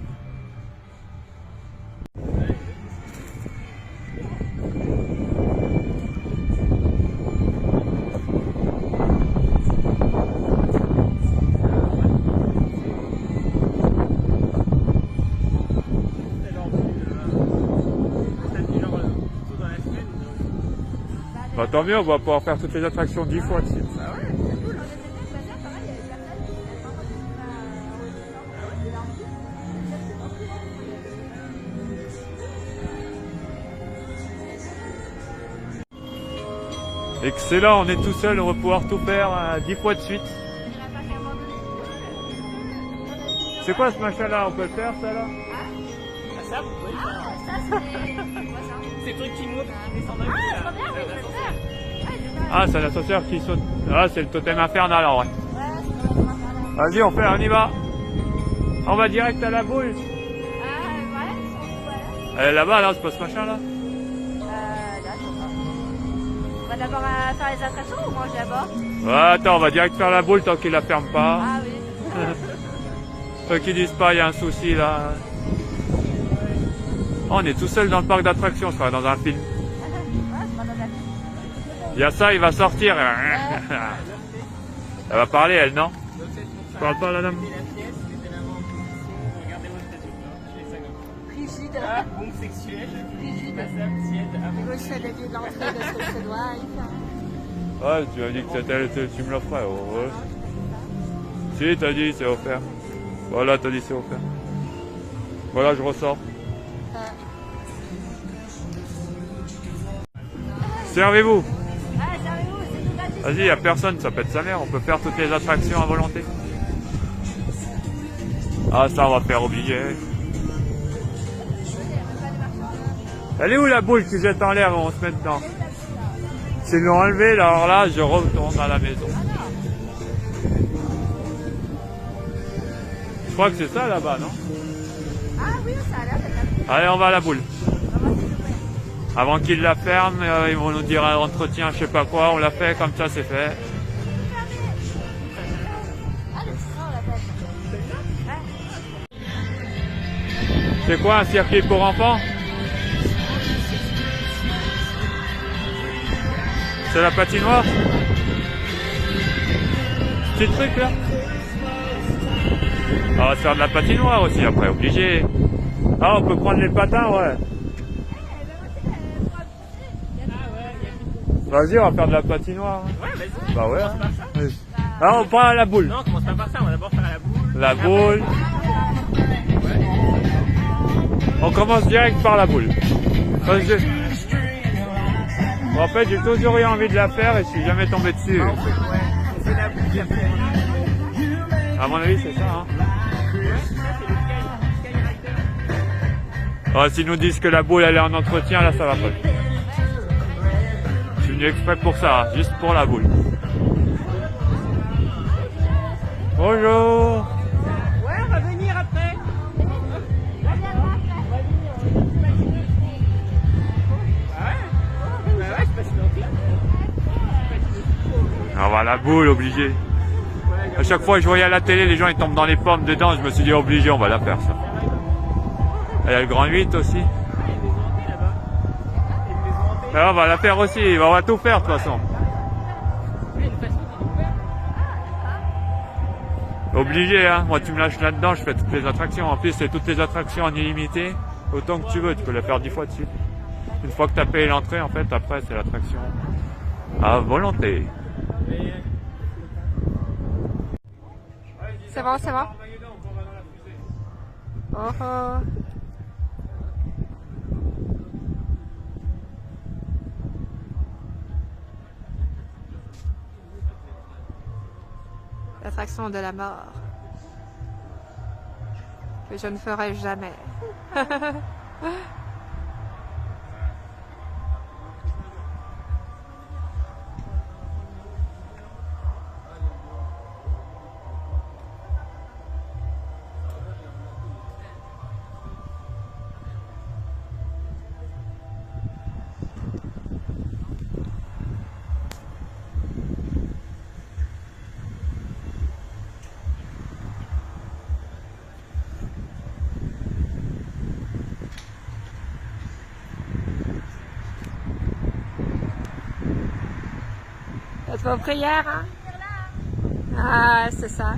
Bah tant mieux, on va pouvoir faire toutes les attractions 10 fois de suite. Excellent, on est tout seul, on va pouvoir tout faire 10 fois de suite. C'est quoi ce machin là? On peut le faire ça là? Ah ça, vous pouvez le faire. C'est le truc qui monte, qui descend d'un Ah, c'est l'ascenseur qui saute. Ah, c'est le totem infernal en vrai. Vas-y, on y va. On va direct à la boule. Elle est là-bas, là, c'est pas ce machin là? On va d'abord faire les attractions ou manger d'abord? Ouais, attends, on va direct faire la boule tant qu'il la ferme pas. Ah oui. Ceux qui disent pas, il y a un souci là. Oh, on est tout seul dans le parc d'attractions, ça va dans un film. Il y a ça, il va sortir. Elle va parler, elle, non? Tu parles pas, la dame? Rigide. Bombe sexuelle. Rigide. Je sais le billet de l'entrée de ce que je dois y faire. Ouais, tu m'as dit que c'était, tu me l'offrais. Oh, ouais. Si, t'as dit c'est offert. Voilà, t'as dit c'est offert. Voilà, je ressors. Servez-vous. Vas-y, il n'y a personne, ça pète sa mère, on peut faire toutes les attractions à volonté. Ah, ça, on va faire obliger. Elle est où la boule que tu jettes en l'air, on se met dedans? S'ils l'ont enlevée, alors là, je retourne à la maison. Je crois que c'est ça là-bas, non? Ah oui, ça a l'air d'être Allez, on va à la boule. Avant qu'ils la ferment, ils vont nous dire un entretien, je sais pas quoi, on l'a fait, comme ça c'est fait. C'est quoi un circuit pour enfants? C'est la patinoire? Petit truc là? On va se faire de la patinoire aussi après, obligé. Ah, on peut prendre les patins, ouais. Vas-y, on va faire de la patinoire. Ouais, vas-y. Bah ouais. Alors on prend la boule. Non, on commence pas par ça, on va d'abord faire la boule. La boule. On commence direct par la boule. Parce que... En fait, j'ai toujours eu envie de la faire et je suis jamais tombé dessus. Ouais, c'est la boule qui a fait. À mon avis, c'est ça. Hein. Oh, s'ils nous disent que la boule elle est en entretien, là ça va pas. Je suis venu exprès pour ça, juste pour la boule. Bonjour. Ouais, on va venir après. On va à la boule, obligé. À chaque fois que je voyais à la télé, les gens ils tombent dans les pommes dedans, je me suis dit obligé, on va la faire ça. Il y a le grand 8 aussi. Alors, on va la faire aussi, on va tout faire de toute façon. Obligé, hein. Moi tu me lâches là-dedans, je fais toutes les attractions. En plus c'est toutes les attractions en illimité. Autant que tu veux, tu peux la faire 10 fois de suite. Une fois que tu as payé l'entrée, en fait, après c'est l'attraction. À volonté. C'est bon, c'est bon. Oh oh. L'attraction de la mort. Que je ne ferai jamais. Faites vos prières, hein? Ah, c'est ça.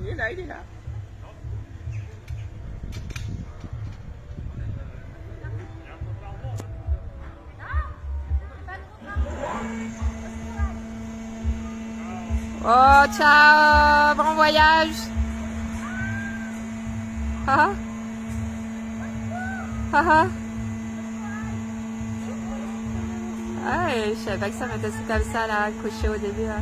Il est là, il est là. Oh, ciao, bon voyage. Ah ah. Ah ah. Ouais, je savais pas que ça m'était comme ça là, couché au début. Là.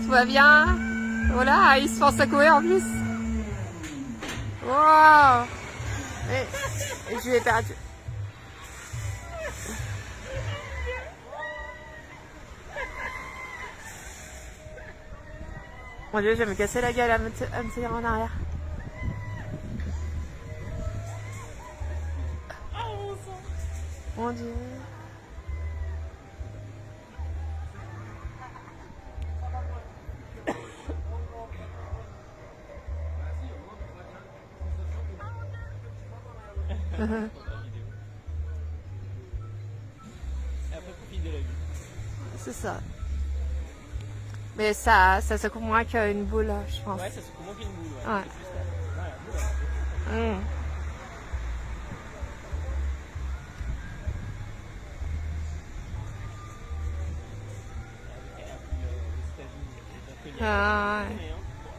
Tout va bien? Voilà, ils se font secouer en plus. Wow. Et je l'ai perdu. Mon Dieu, je vais me casser la gueule à me tirer en arrière. Mon Dieu. C'est ça. Mais ça secoue moins qu'une boule, je pense. Ouais, ça secoue moins qu'une boule. Ouais. Ouais.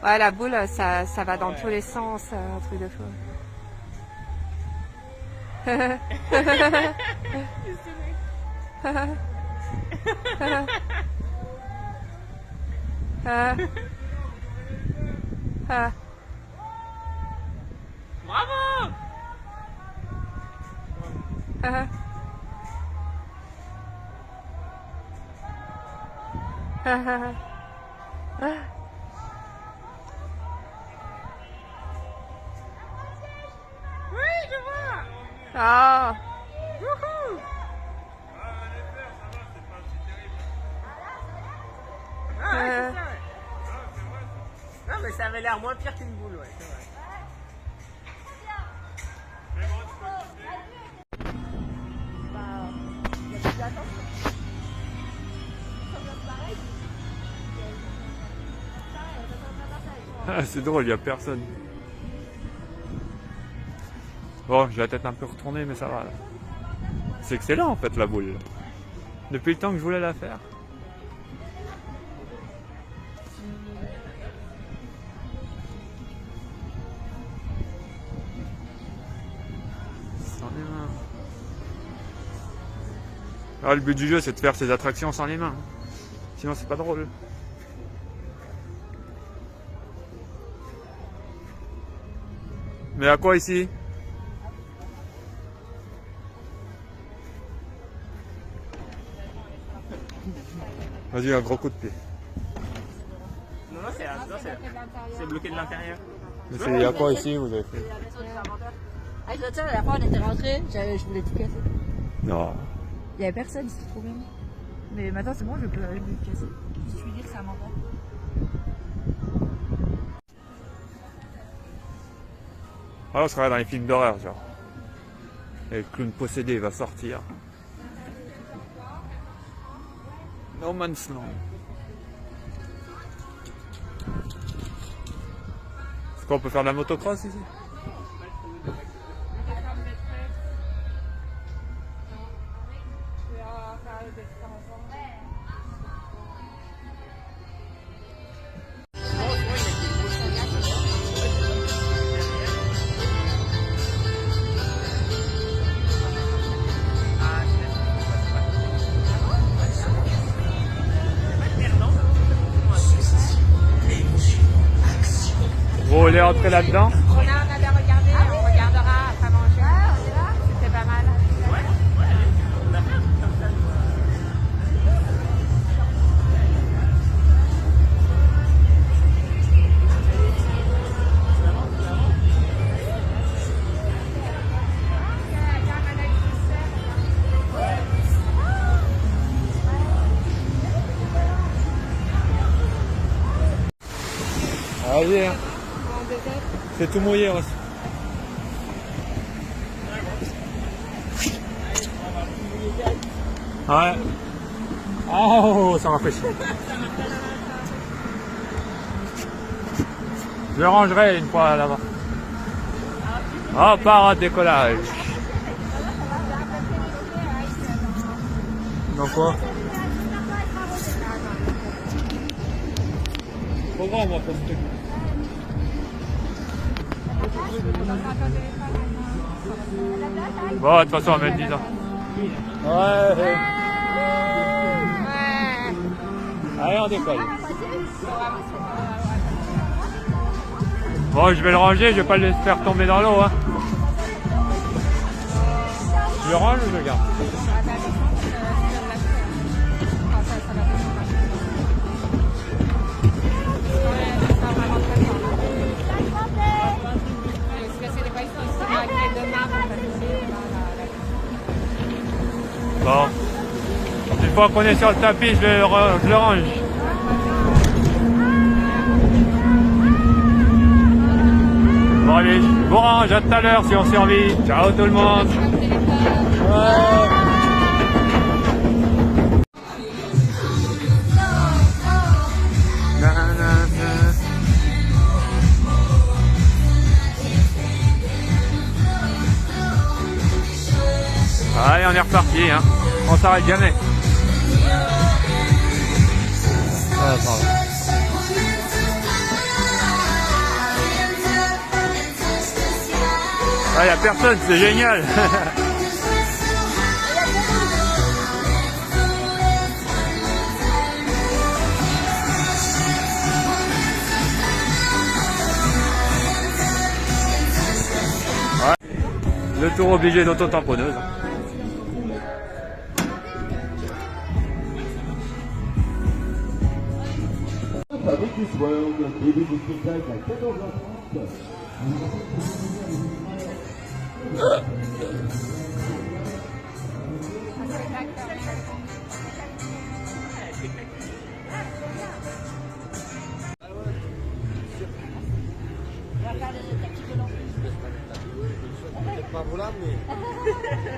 Ouais, la boule, ça va dans tous les sens, un truc de fou. Bravo! Oui, je vois! Oh! Wouhou! Ah, ouais, c'est ça, ouais. Non, mais ça avait l'air moins pire qu'une boule, ouais, c'est vrai. Ah, c'est drôle, il n'y a personne. Bon, j'ai la tête un peu retournée, mais ça va. Là. C'est excellent en fait la boule. Depuis le temps que je voulais la faire. Sans les mains. Alors, le but du jeu, c'est de faire ces attractions sans les mains. Sinon, c'est pas drôle. Mais à quoi ici? Vas-y, un gros coup de pied. Non, c'est bloqué de l'intérieur. Mais c'est à quoi ici vous avez fait? Avec le tien, la fois on était rentrés, je voulais tout casser. Non. Il n'y avait personne, c'est trop bien. Mais maintenant c'est bon, je peux le casser. Je suis dire que ça m'entend. Ah, on serait dans les films d'horreur, genre. Et le clown possédé va sortir. No Man's Land. Est-ce qu'on peut faire de la motocross ici? Vous voulez entrer là-dedans? On avait regardé, on regardera après manger. C'était pas mal. Allez, hein. C'est tout mouillé aussi. Ouais. Oh, ça rafraîchit. Je le rangerai une fois là-bas. Oh, par décollage. Donc quoi? Trop grand moi pour ce truc. Bon, de toute façon, on va mettre 10 ans. Ouais. Allez, on décolle. Bon, je vais le ranger, je vais pas le faire tomber dans l'eau. Hein. Je le range ou je le garde? Bon, une fois qu'on est sur le tapis, je le range. Bon allez, je vous range, à tout à l'heure si on survit. Ciao tout le monde. Ouais. Allez, on est reparti, hein. On s'arrête jamais. Ah, y a personne, c'est génial. Ouais. Le tour obligé d'auto-tamponneuse. Avec This World, début du spectacle à 14h30.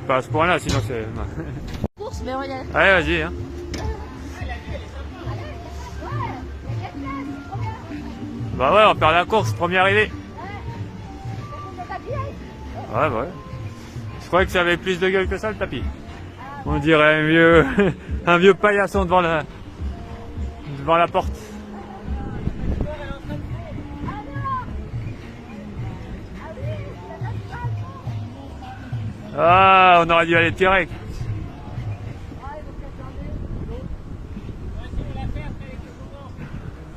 Pas à ce point-là, sinon c'est... Course, mais regarde. Allez, vas-y. Hein. Bah ouais, on perd la course, premier arrivé. Ouais, ouais. Je croyais que ça avait plus de gueule que ça, le tapis. On dirait un vieux paillasson devant la porte. Ah, on aurait dû aller tirer.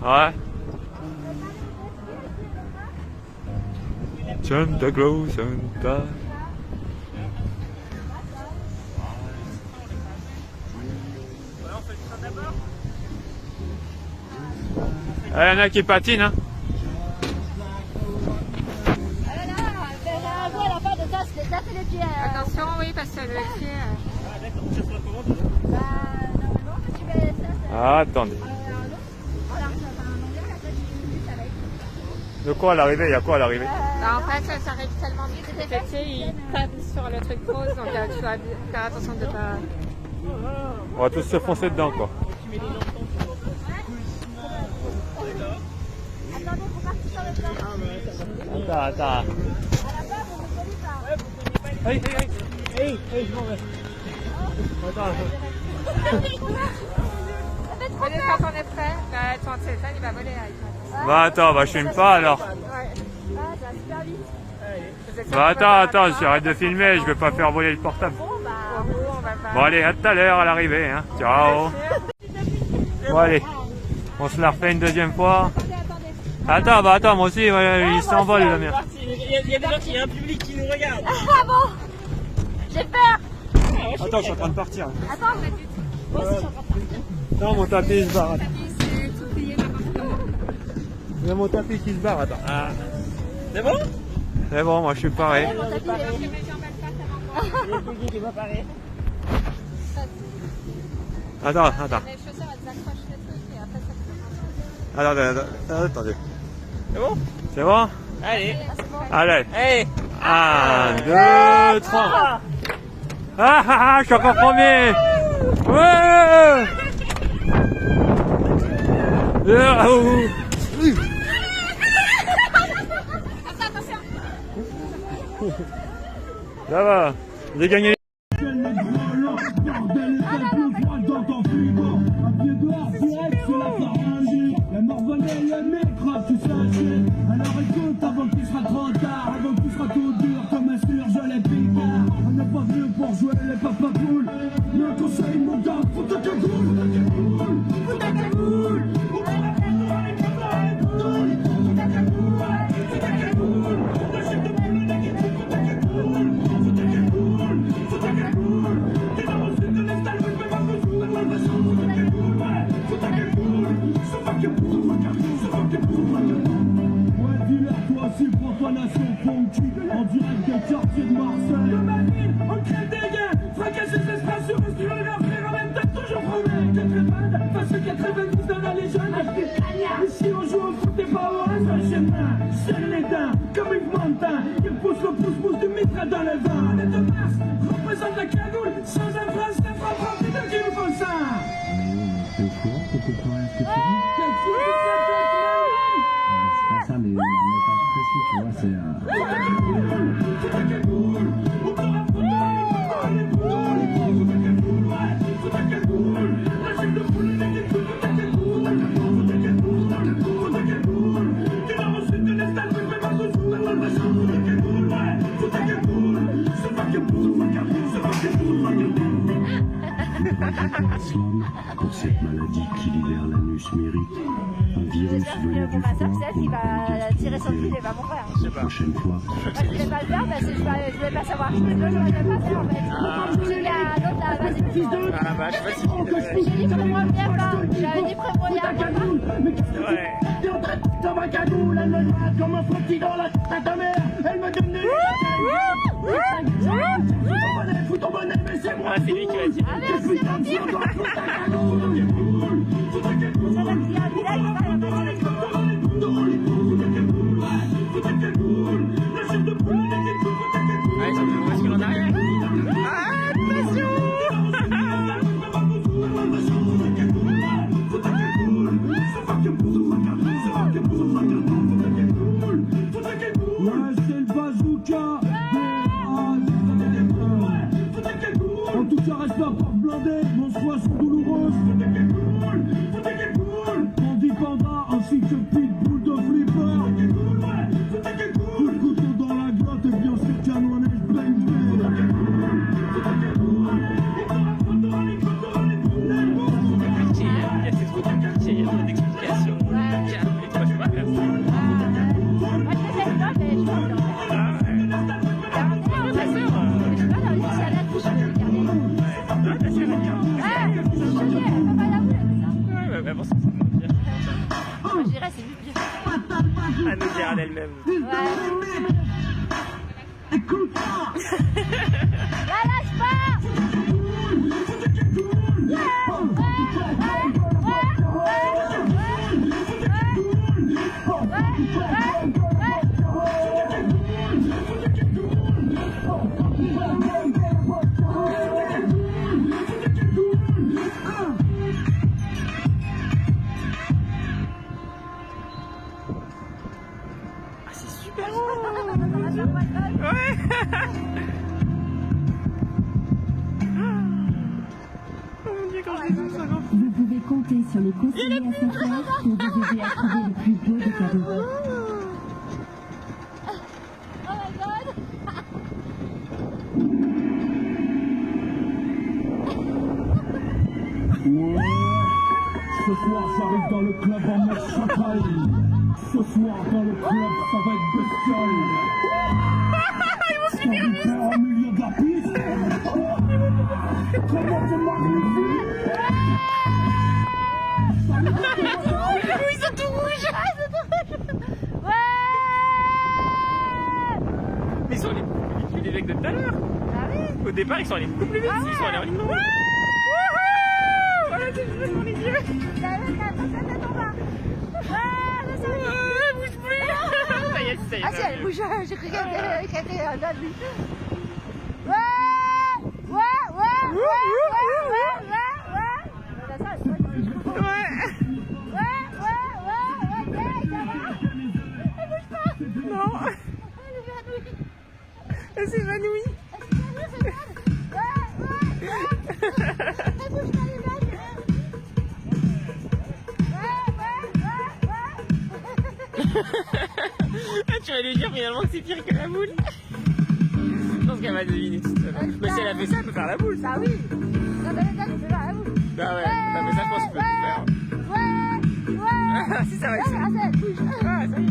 Ouais. Santa Claus, Santa. Il y en a qui patinent, hein. Attention, oui, parce que le pied... Ah, attendez. De quoi à l'arrivée? Il y a quoi à l'arrivée? Bah, en fait, ça arrive tellement vite que le pied il tape sur le truc rose, donc tu dois faire attention de pas... On va tous se foncer dedans, quoi. mets les lampons. Attendez, faut partir sur le plan. Attends. À la base, on ne connaît pas. Hey, je m'en vais. Mais quand on est prêt, ton téléphone il va voler avec toi. Bah attends, je filme pas alors. Ah, ça va super vite. Bah attends, j'arrête de filmer, je vais pas faire voler le portable. Bon, bah, On va pas. Bon allez, à tout à l'heure à l'arrivée, hein. Ciao. Bon allez, on se la refait une deuxième fois. Attends, moi aussi, ouais, il s'envole le mien. Il y a des gens qui ont un public qui nous regarde. Ah bon, j'ai peur. Attends, je suis en train de partir. Attends, on a dit. Moi aussi, je suis en train de partir. Non, mon tapis il se barre. C'est tout plié n'importe comment. Il y a mon tapis qui se barre, attends. Ah. C'est bon? C'est bon, moi je suis paré. Mon tapis, il est Il y a quelqu'un qui va parler. Attends. Les chaussures elles accrochent le truc et après ça commence. Attendez. C'est bon? C'est bon? Allez. Allez. Hey. 1, 2, 3. Je suis encore premier. Ouais. Ça va, j'ai gagné. Alors écoute, avant qu'il sera trop tard, avant qu'il sera tout dur comme un surgelé picard. On n'est pas venu pour jouer les papapoules. Le conseil mon gars, faut ta cagoule. Faut ta cagoule. En direct des quartiers de Marseille. De ma ville, on crée des gains. Fracasse les espaces sur le stylo, la frère en même temps, toujours promet. 80, parce que 90 dans la légende. Ici on joue au foot, t'es pas au reste, un chemin. Serre les dents, comme Yves Montand. Il pousse le pouce-pouce du mitra dans le vent. On est de Mars, représente la cagoule. Sans un prince, un frappant, putain qui nous font ça. C'est quoi? Faut que tu vois ce que tu dis? C'est pas ça, mais un message précis, tu vois, c'est... Pour cette maladie qui libère l'anus mérite un virus venu du foie qui va tirer sur le fil et va mourir. la prochaine fois. Je vais pas le faire parce que je vais pas savoir. Je vais pas faire en fait. J'ai l'autre là, vas-y. Ah bah, je sais pas si J'ai dit prémoyen pas. J'avais dit prémoyen pas. Ouais. T'es en train de dans ma cagoule, elle me gratte comme un frottis dans la tête à ta mère. Elle me donne des fous ton bonnet, mais c'est moi. Ah, c'est lui qui va tirer. Ah merde, c'est mon pire. Ça va crier un village, il va pas tirer. Ah, ils sont de basculer en arrière. Ouais, c'est le bazooka. En tout cas, reste pas porte blindée, monstrueuses sont douloureuses. Bandit Panda ainsi que Pitbull de Flipper. Coup de couteau dans la glotte et bien sûr qu'un neige bang Il y a ces trucs compliqués, il y a trop d'explications. Et toi, je peux pas faire ça. Moi je sais pas, mais je pense que Je dirais c'est mieux bien. À nous dire à elle-même. Écoute la lâche pas. compter sur les conseillers à sa place pour vous aider à trouver le plus beau des cadeaux. Ouais. Ce soir j'arrive dans le club en mode champagne. Ce soir dans le club ça va être bestial. Ils vont se faire au milieu de la piste. Comment c'est magnifique. Ils sont tout rouges. Ouais. Mais ils sont allés beaucoup plus vite que les mecs de tout à l'heure. Ah oui. Au départ ils sont allés beaucoup plus vite, ils sont allés en ligne droite. Voilà, c'est juste dans les yeux. La tête en bas. Elle bouge plus. Ça y est, ça y est. Ah si, elle bouge, j'ai cru qu'elle était dans lui. Ouais. Non. Elle s'évanouit. Tu vas lui dire finalement que c'est pire que la boule. Je pense qu'elle va deviner tout seul. Mais si elle a fait ça, elle peut faire la boule. Bah oui. Non, mais là, tu peux faire la boule. Bah ouais, non, mais ça, je pense que tu peux tout faire. Si ça va être ça. Ah, ça bouge. Ah, ça y est.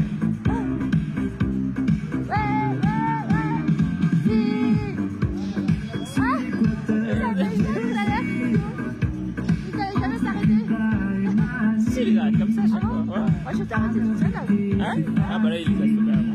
Si, il les arrête comme ça à chaque fois. Ouais. Moi, je t'ai arrêté toute seule. Hein? Ah bah là, il les a stoppés avant.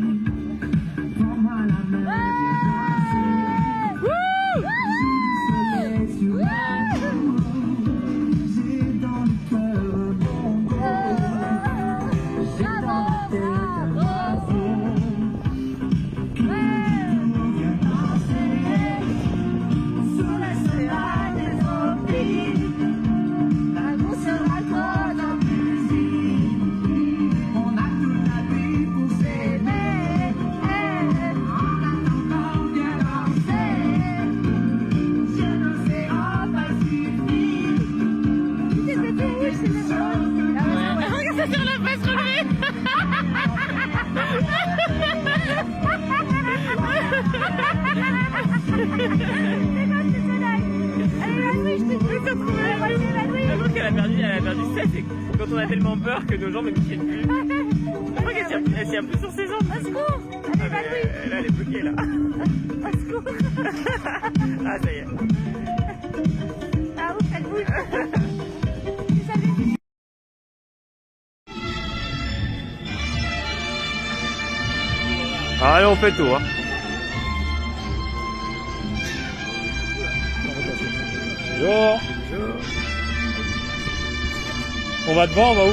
Elle a perdu 7 et quand on a tellement peur que nos jambes ne tiennent plus. Je crois qu'elle tient plus sur ses jambes. Au secours. Là, elle est bloquée là. Au secours. Ah, ça y est. Ah ouf, elle bouge. Allez, on fait tout, hein. Bonjour. On va devant, on va où?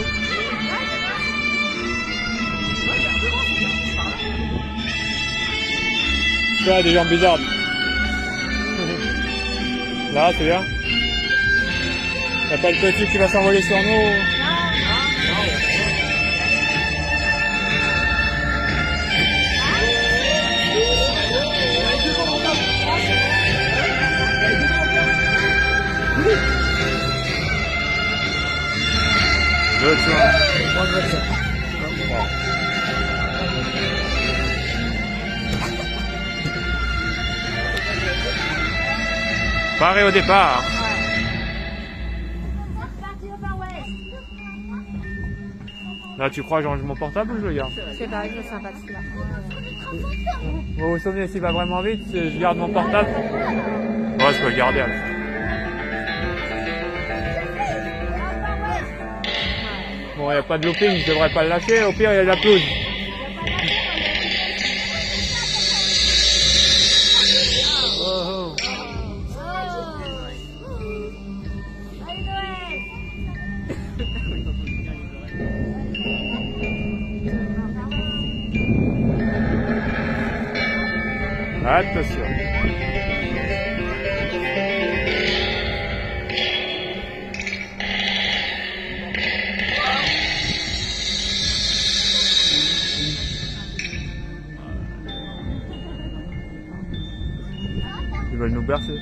Ça, des jambes bizarres. Là, c'est bien. Y'a pas le petit qui va s'envoler sur nous? Pareil au départ. Là, tu crois que je range mon portable ou je le garde? C'est pareil, je sympathie là. Vous vous souvenez, s'il va vraiment vite, je garde mon portable. Ouais, je peux le garder alors. Bon, il n'y a pas de looping, je devrais pas le lâcher. Au pire, il y a de la pelouse. Oh, oh. Attention. Ils veulent nous bercer.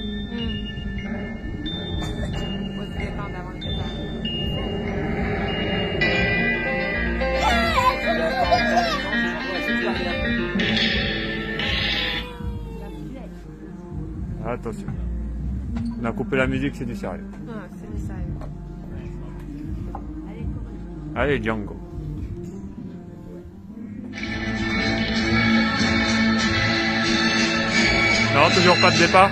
Faut se détendre avant le départ. Attention. On a coupé la musique, c'est du sérieux. Ah, c'est du sérieux. Allez, Django. Non, toujours pas de départ.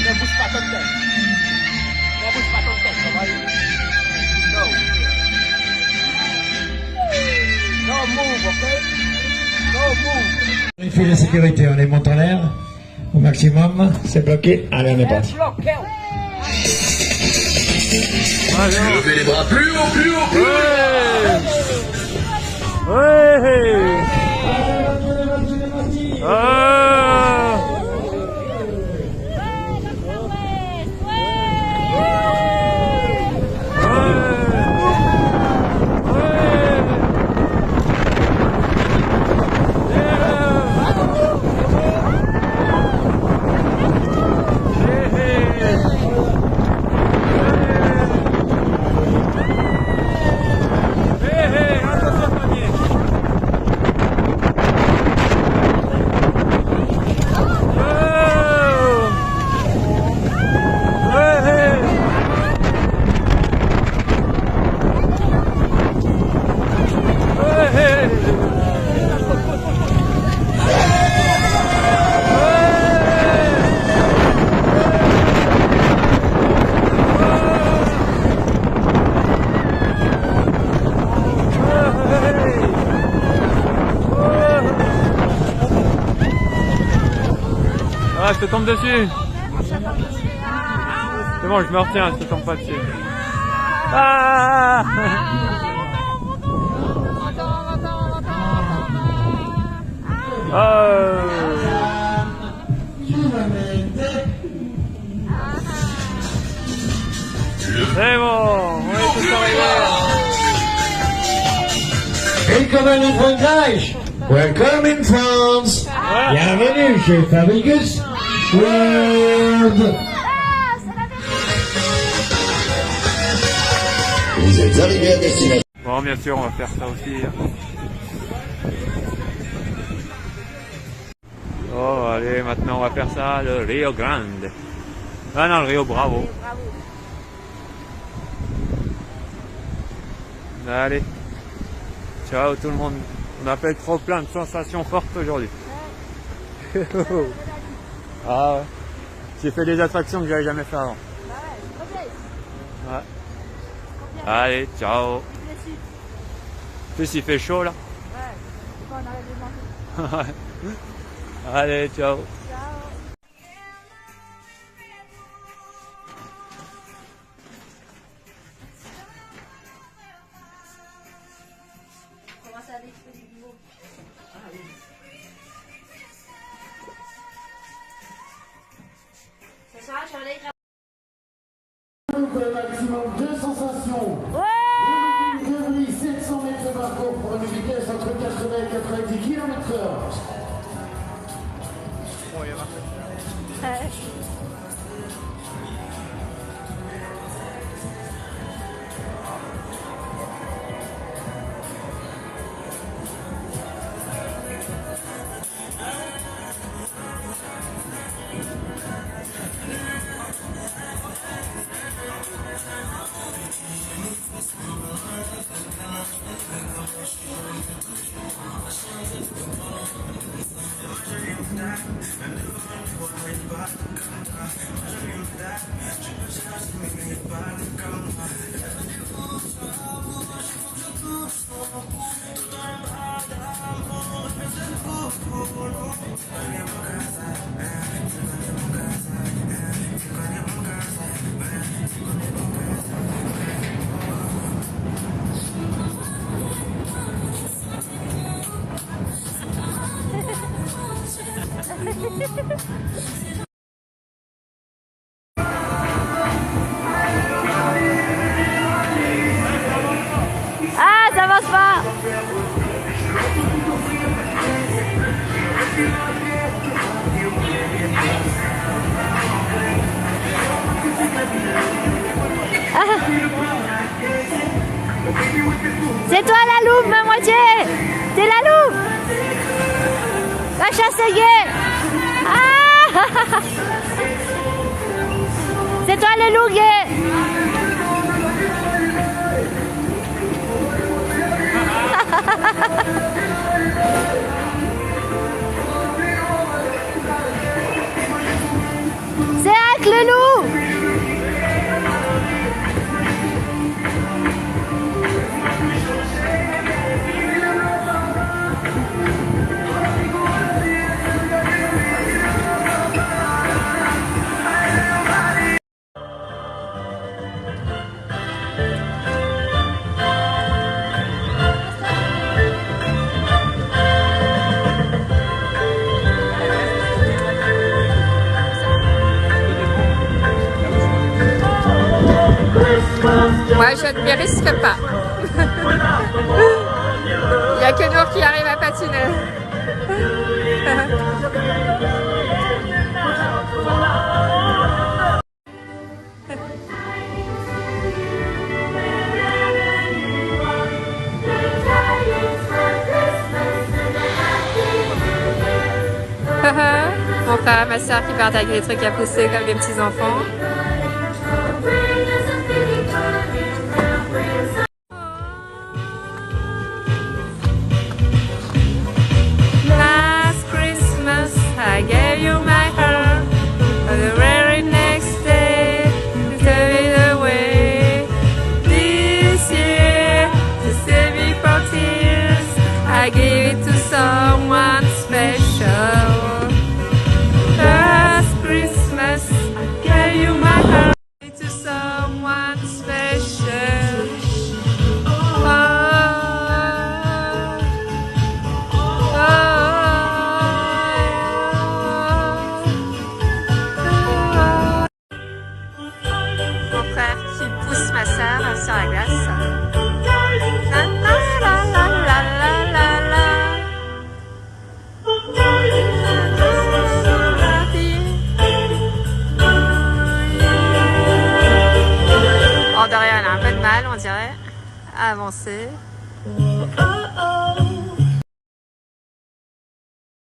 Ne bouge pas ton tête. Ne bouge pas ton tête, No. No move, ok? No move. Vérifie la sécurité, on les monte en l'air au maximum, c'est bloqué, allez on est parti. Levez les bras plus haut, plus haut, plus haut. Ouais. Ah. Ah, je te tombe dessus. C'est bon, je me retiens, je te tombe pas dessus. Ah. C'est bon, on est tous arrivés. Willkommen in Frankreich. Welcome in France. Bienvenue chez Fabricus World. Vous êtes arrivés à destination. Bon, bien sûr, on va faire ça aussi. Oh, allez, maintenant on va faire ça, le Rio Grande. Ah non, le Rio Bravo. Allez, ciao tout le monde. On a fait trop plein de sensations fortes aujourd'hui. Ah ouais. J'ai fait des attractions que j'avais jamais fait avant. Ouais. Allez, ciao. En plus il fait chaud là. Ouais. Allez, ciao. Maximum 2 sensations. Ouais. 700 mètres de parcours pour une vitesse entre 80 et 90 km/h. Ah, ça avance pas. C'est toi la louve, ma moitié. T'es la louve. La chasse est gaie. Ah. C'est toi le loup gay. C'est avec le loup. Moi, je ne m'y risque pas. Il n'y a que Nour qui arrive à patiner. Mon frère et ma soeur qui partent avec des trucs à pousser comme des petits enfants. Last Christmas I gave you my heart, but the very next day you gave it away. This year, to save me from tears, I gave it to someone special. Last Christmas I gave you my heart to someone special. Mon frère qui pousse ma sœur sur la glace. La la la la la la la la. Oh, derrière elle a un peu de mal, on dirait, à avancer.